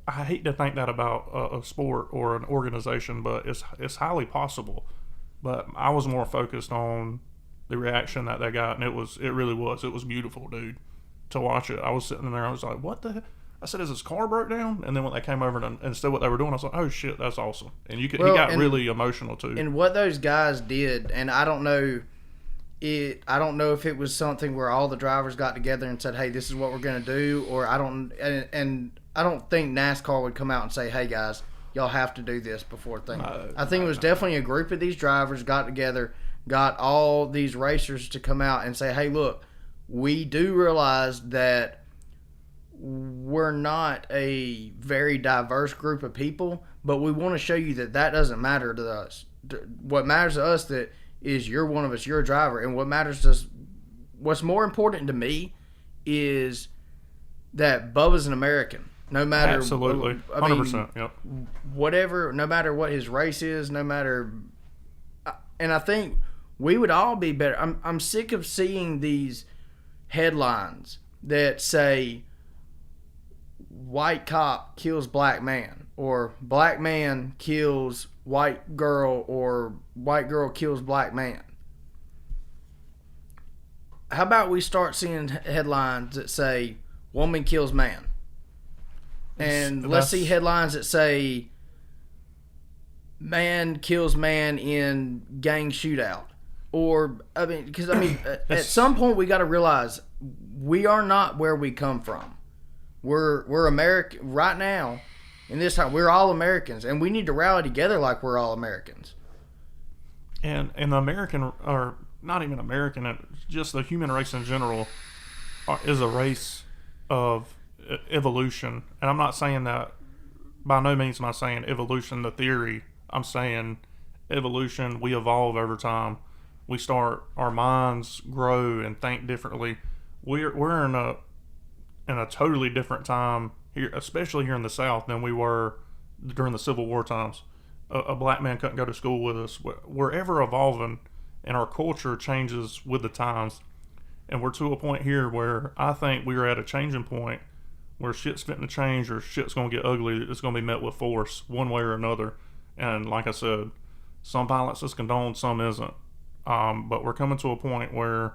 I hate to think that about a sport or an organization, but it's highly possible. But I was more focused on the reaction that they got, and it really was beautiful, dude, to watch it. I was sitting there, I was like, what the heck? I said, is his car broke down? And then when they came over and said what they were doing, I was like, oh shit, that's awesome. And he got really emotional too. And what those guys did, and I don't know if it was something where all the drivers got together and said, hey, this is what we're going to do, or I don't think NASCAR would come out and say, hey guys, y'all have to do this before thing. I think it was definitely a group of these drivers got together, got all these racers to come out and say, hey, look, we do realize that we're not a very diverse group of people, but we want to show you that doesn't matter to us. What matters to us that is you're one of us, you're a driver, and what matters to us, what's more important to me is that Bubba's an American. No matter, absolutely, 100%. Yep. Whatever, no matter what his race is, no matter, and I think we would all be better. I'm sick of seeing these headlines that say white cop kills black man, or black man kills white girl, or white girl kills black man. How about we start seeing headlines that say woman kills man? And let's see headlines that say man kills man in gang shootout. Or, because at some point we got to realize we are not where we come from. We're American right now. In this time, we're all Americans, and we need to rally together like we're all Americans. And the American, or not even American, just the human race in general, is a race of evolution. And I'm not saying that, by no means am I saying evolution, the theory. I'm saying evolution, we evolve over time. We start, our minds grow and think differently. We're in a totally different time here, especially here in the South, than we were during the Civil War times. A black man couldn't go to school with us. We're ever evolving, and our culture changes with the times. And we're to a point here where I think we're at a changing point where shit's fitting to change, or shit's going to get ugly. It's going to be met with force one way or another. And like I said, some violence is condoned, some isn't. But we're coming to a point where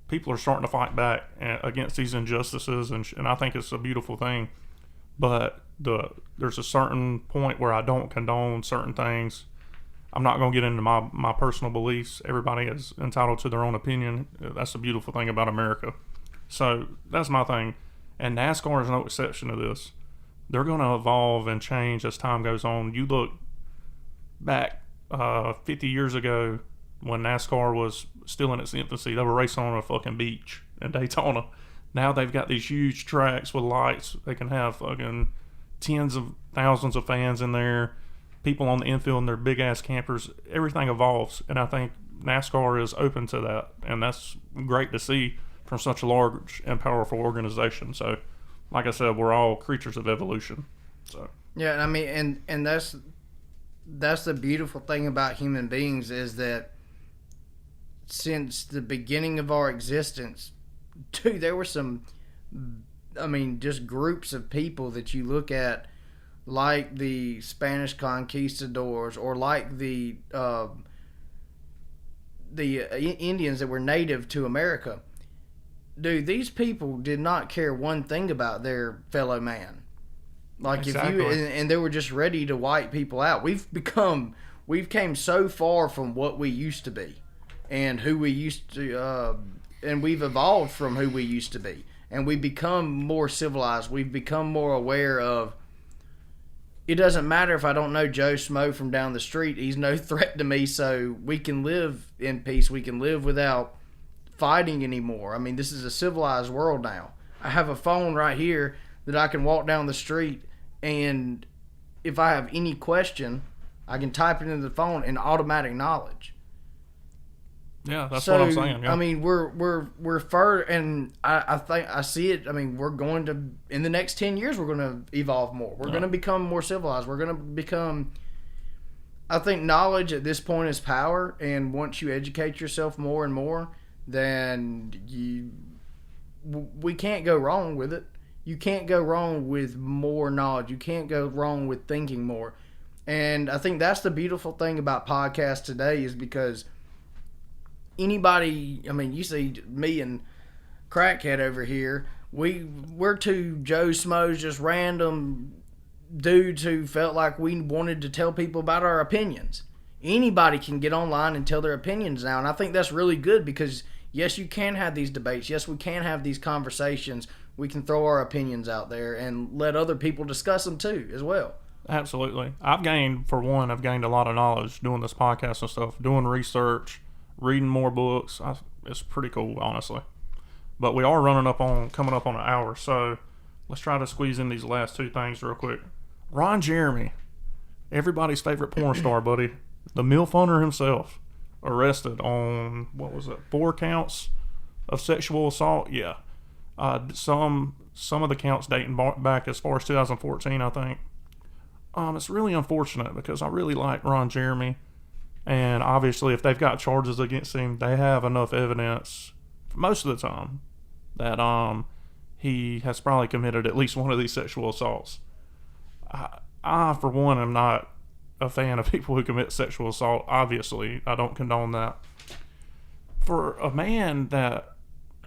people are starting to fight back against these injustices, and I think it's a beautiful thing. But there's a certain point where I don't condone certain things. I'm not going to get into my personal beliefs. Everybody is entitled to their own opinion. That's the beautiful thing about America. So that's my thing. And NASCAR is no exception to this. They're going to evolve and change as time goes on. You look back 50 years ago when NASCAR was still in its infancy. They were racing on a fucking beach in Daytona. Now they've got these huge tracks with lights. They can have fucking tens of thousands of fans in there. People on the infield in their big ass campers. Everything evolves, and I think NASCAR is open to that, and that's great to see from such a large and powerful organization. So, like I said, we're all creatures of evolution. So yeah, I mean, and that's the beautiful thing about human beings is that since the beginning of our existence, dude, there were some, just groups of people that you look at, like the Spanish conquistadors, or like the Indians that were native to America. Dude, these people did not care one thing about their fellow man. Like exactly. And they were just ready to wipe people out. We've came so far from what we used to be, and who we used to, and we've evolved from who we used to be, and we've become more civilized. We've become more aware of. It doesn't matter if I don't know Joe Smo from down the street. He's no threat to me, so we can live in peace. We can live without fighting anymore. I mean, this is a civilized world now. I have a phone right here that I can walk down the street, and if I have any question, I can type it into the phone and automatic knowledge. Yeah, that's what I'm saying. Yeah. I mean, we're further, and I think I see it. I mean, we're going to, in the next 10 years, we're going to evolve more. We're going to become more civilized. We're going to become. I think knowledge at this point is power, and once you educate yourself more and more, then we can't go wrong with it. You can't go wrong with more knowledge. You can't go wrong with thinking more. And I think that's the beautiful thing about podcasts today, is because anybody, I mean, you see me and Crackhead over here, we're two Joe Smos, just random dudes who felt like we wanted to tell people about our opinions. Anybody can get online and tell their opinions now, and I think that's really good, because yes, you can have these debates. Yes, we can have these conversations. We can throw our opinions out there and let other people discuss them too, as well. Absolutely. I've gained a lot of knowledge doing this podcast and stuff, doing research, reading more books. It's pretty cool, honestly. But we are coming up on an hour, so let's try to squeeze in these last two things real quick. Ron Jeremy, everybody's favorite porn star, buddy, the MILF hunter himself, arrested on, 4 counts of sexual assault? Yeah. Some of the counts dating back as far as 2014, I think. It's really unfortunate because I really like Ron Jeremy, and obviously if they've got charges against him, they have enough evidence most of the time that he has probably committed at least one of these sexual assaults. I for one am not a fan of people who commit sexual assault. Obviously, I don't condone that. For a man that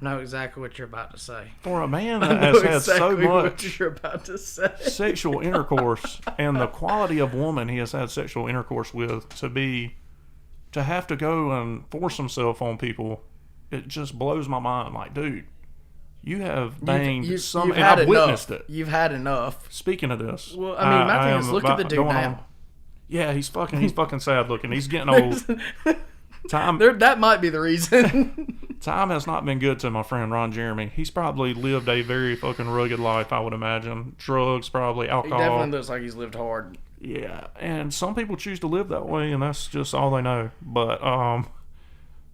I know exactly what you're about to say. For a man that has had so much what you're about to say. sexual intercourse and the quality of woman he has had sexual intercourse with, to have to go and force himself on people, it just blows my mind. Like, dude, you have banged you've and had I've witnessed enough. it. You've had enough. Speaking of this, Well, I mean, my thing is, look at the dude now. Yeah, he's fucking sad looking. He's getting old. That might be the reason. Time has not been good to my friend Ron Jeremy. He's probably lived a very fucking rugged life, I would imagine. Drugs, probably, He alcohol. definitely looks like he's lived hard. Yeah, and some people choose to live that way, and that's just all they know. But,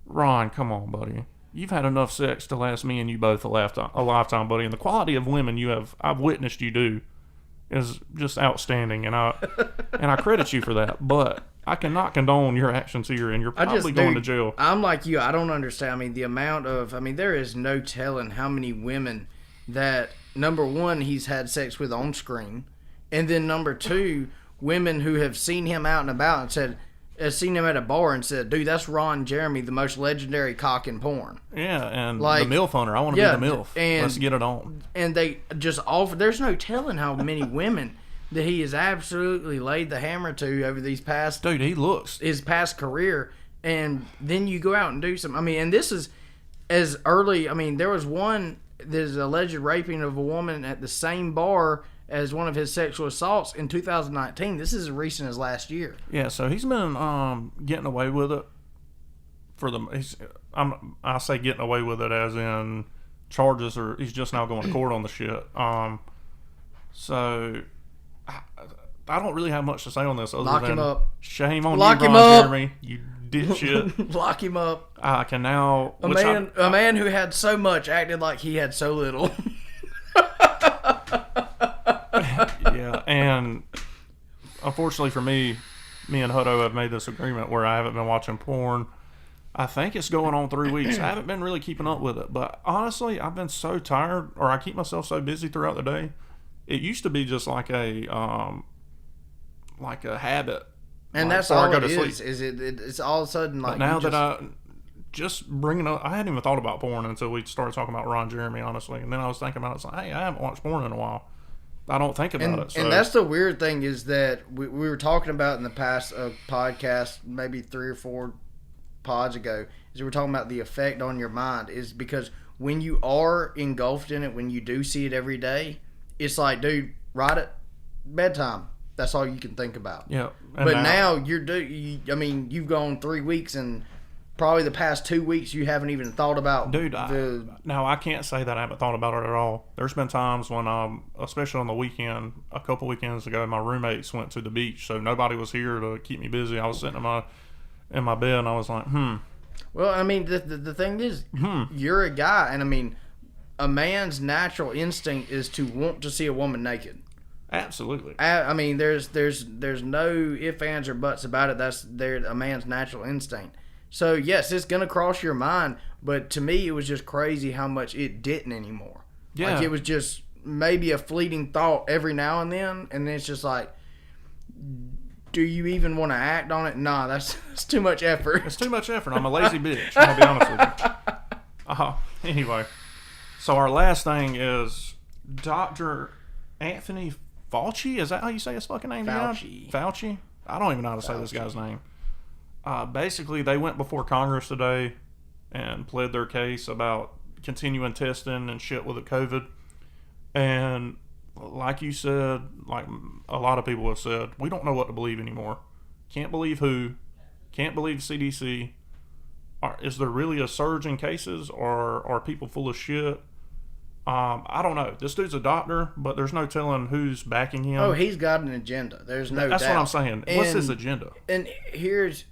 Ron, come on, buddy. You've had enough sex to last me and you both a lifetime, buddy. And the quality of women I've witnessed you do is just outstanding, and I credit you for that. But I cannot condone your actions here, and you're probably going to jail. I'm like you. I don't understand. I mean, there is no telling how many women that, number one, he's had sex with on screen, and then number two, women who have seen him out and about and seen him at a bar and said, dude, that's Ron Jeremy, the most legendary cock in porn. Yeah, and the MILF hunter. I want to be the MILF. Let's get it on. And they just offer. There's no telling how many women that he has absolutely laid the hammer to over these past. Dude, he looks. His past career. And then you go out and do some. I mean, and this is as early. I mean, there's alleged raping of a woman at the same bar as one of his sexual assaults in 2019. This is as recent as last year. Yeah, so he's been getting away with it I say getting away with it as in charges, or he's just now going to court on the shit. So I don't really have much to say on this other Lock than him up. Shame on Lock you, him Ron up. Jeremy. You dipshit. Lock him up. I can now A man who had so much acted like he had so little. Yeah, and unfortunately for me and Hutto have made this agreement where I haven't been watching porn. I think it's going on 3 weeks. I haven't been really keeping up with it, but honestly, I've been so tired, or I keep myself so busy throughout the day. It used to be just like a habit, and that's all it is. It's all of a sudden like. But now that I just bringing up, I hadn't even thought about porn until we started talking about Ron Jeremy, honestly, and then I was thinking about it. It's like, hey, I haven't watched porn in a while. I don't think about it. So. And that's the weird thing is that we were talking about in the past podcast, maybe 3 or 4 pods ago, is we were talking about the effect on your mind is because when you are engulfed in it, when you do see it every day, it's like, dude, right at bedtime. That's all you can think about. Yeah. But now you've gone 3 weeks and probably the past 2 weeks you haven't even thought about. Dude, I can't say that I haven't thought about it at all. There's been times when, especially on the weekend, a couple weekends ago, my roommates went to the beach, so nobody was here to keep me busy. I was sitting in my bed, and I was like, Well, I mean, the thing is, you're a guy, and I mean, a man's natural instinct is to want to see a woman naked. Absolutely. I mean, there's no ifs, ands, or buts about it. That's a man's natural instinct. So, yes, it's going to cross your mind, but to me, it was just crazy how much it didn't anymore. Yeah. Like, it was just maybe a fleeting thought every now and then it's just like, do you even want to act on it? Nah, that's too much effort. It's too much effort. I'm a lazy bitch. I'll be honest with you. Anyway, so our last thing is Dr. Anthony Fauci. Is that how you say his fucking name? Fauci? I don't even know how to say this guy's name. Basically, they went before Congress today and pled their case about continuing testing and shit with the COVID. And like you said, like a lot of people have said, we don't know what to believe anymore. Can't believe who. Can't believe CDC. Is there really a surge in cases, or are people full of shit? I don't know. This dude's a doctor, but there's no telling who's backing him. Oh, he's got an agenda. There's no That's doubt. what I'm saying. What's his agenda? And here's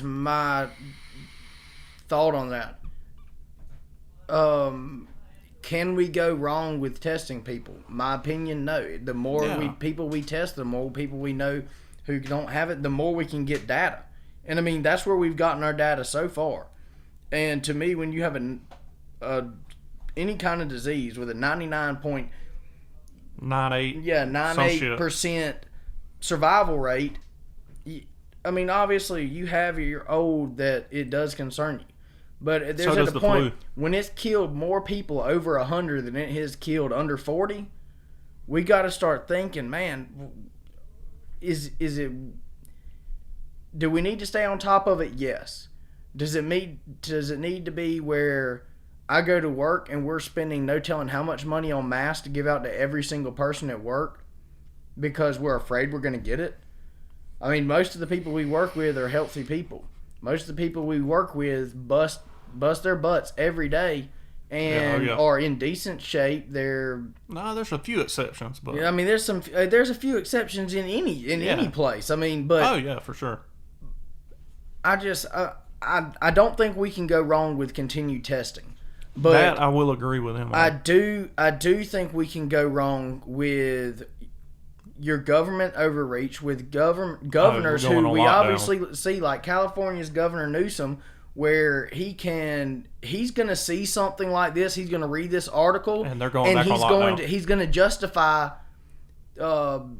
my thought on that. Can we go wrong with testing people? My opinion, no. The more people we test, the more people we know who don't have it, the more we can get data. And I mean, that's where we've gotten our data so far. And to me, when you have any kind of disease with a 98% survival rate, I mean, obviously you have your old that it does concern you. But there's at a point when it's killed more people over 100 than it has killed under 40. We got to start thinking, man, is it? Do we need to stay on top of it? Yes. Does it need to be where I go to work and we're spending no telling how much money on masks to give out to every single person at work because we're afraid we're going to get it? I mean, most of the people we work with are healthy people. Most of the people we work with bust their butts every day and are in decent shape. There's a few exceptions, but I mean, there's a few exceptions in any place. I mean, but for sure. I don't think we can go wrong with continued testing. But that I will agree with him on. I do think we can go wrong with your government overreach with governors who we obviously see, like California's Governor Newsom, where he's going to see something like this. He's going to read this article, and they're going back on lockdown. He's going to justify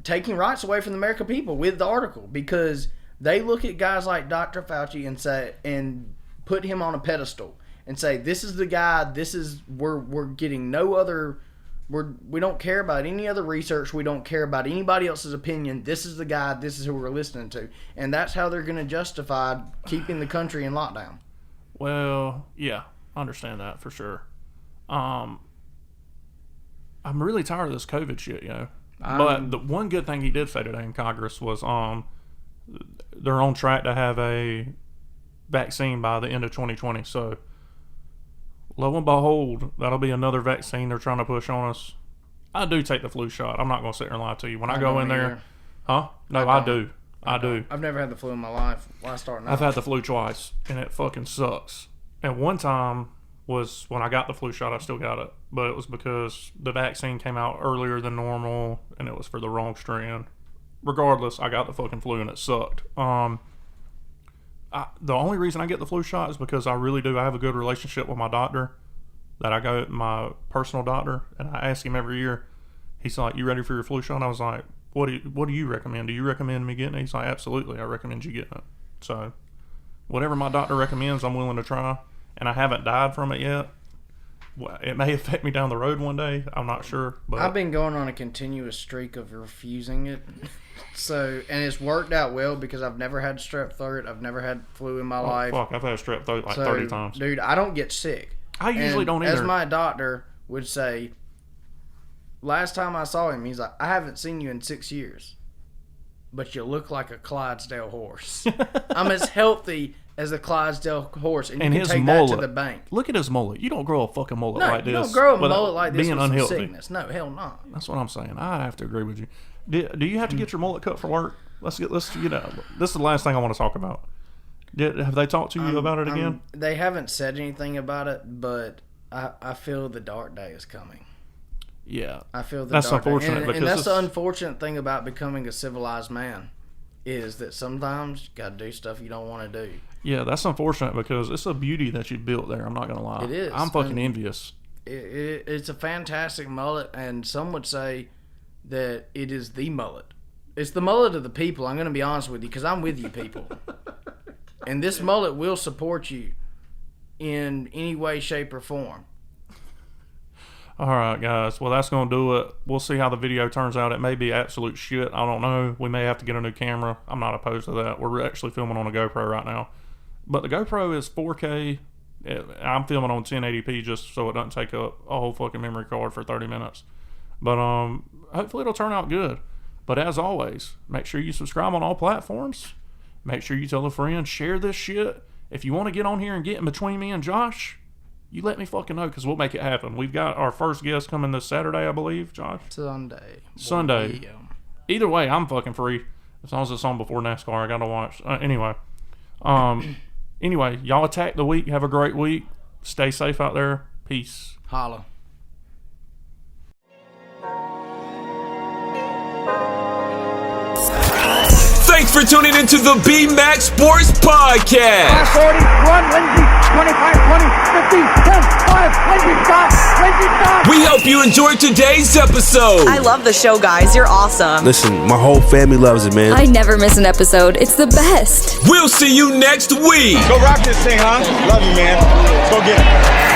taking rights away from the American people with the article, because they look at guys like Dr. Fauci and put him on a pedestal and say, this is the guy. We're getting no other. We don't care about any other research. We don't care about anybody else's opinion. This is the guy. This is who we're listening to. And that's how they're going to justify keeping the country in lockdown. Well, yeah, I understand that for sure. I'm really tired of this COVID shit, But the one good thing he did say today in Congress was they're on track to have a vaccine by the end of 2020. So, lo and behold, that'll be another vaccine they're trying to push on us. I do take the flu shot. I'm not going to sit there and lie to you. When I go in there, no, I do. I've never had the flu in my life. Why start now? I've had the flu twice, and it fucking sucks. And one time was when I got the flu shot. I still got it, but it was because the vaccine came out earlier than normal, and it was for the wrong strand. Regardless, I got the fucking flu, and it sucked. The only reason I get the flu shot is because I really do. I have a good relationship with my doctor. That I go to my personal doctor, and I ask him every year. He's like, "You ready for your flu shot?" And I was like, "What do you recommend? Do you recommend me getting it?" He's like, "Absolutely, I recommend you getting it." So, whatever my doctor recommends, I'm willing to try. And I haven't died from it yet. It may affect me down the road one day. I'm not sure. But I've been going on a continuous streak of refusing it. And it's worked out well because I've never had strep throat. I've never had flu in my life. Fuck, I've had strep throat 30 times. Dude, I don't get sick. I usually don't either. As my doctor would say, last time I saw him, he's like, "I haven't seen you in 6 years, but you look like a Clydesdale horse." I'm as healthy as a Clydesdale horse, and you can take that to the bank. Look at his mullet. You don't grow a fucking mullet like this. No, you don't grow a mullet like this being with unhealthy. some sickness. No, hell no. That's what I'm saying. I have to agree with you. Do you have to get your mullet cut for work? Let's get this is the last thing I want to talk about. Have they talked to you about it again? They haven't said anything about it, but I feel the dark day is coming. Yeah, I feel that's unfortunate. And that's the unfortunate thing about becoming a civilized man, is that sometimes you got to do stuff you don't want to do. Yeah, that's unfortunate because it's a beauty that you built there. I'm not gonna lie. It is. I'm fucking envious. It's a fantastic mullet, and some would say that it is the mullet. It's the mullet of the people. I'm going to be honest with you, because I'm with you people. And this mullet will support you in any way, shape, or form. All right, guys. Well, that's going to do it. We'll see how the video turns out. It may be absolute shit. I don't know. We may have to get a new camera. I'm not opposed to that. We're actually filming on a GoPro right now. But the GoPro is 4K. I'm filming on 1080p just so it doesn't take up a whole fucking memory card for 30 minutes. But hopefully it'll turn out good. But as always, make sure you subscribe on all platforms. Make sure you tell a friend. Share this shit. If you want to get on here and get in between me and Josh, you let me fucking know because we'll make it happen. We've got our first guest coming this Saturday, I believe, Josh. Sunday. Either way, I'm fucking free. As long as it's on before NASCAR, I gotta watch. Anyway, y'all attack the week. Have a great week. Stay safe out there. Peace. Holla. Thanks for tuning into the B-Max Sports Podcast. 40, run, Lindsay, 25, 20, 50, 10, 5, Lindsay, stop. We hope you enjoyed today's episode. I love the show, guys. You're awesome. Listen, my whole family loves it, man. I never miss an episode. It's the best. We'll see you next week. Go rock this thing, huh? Love you, man. Go get it.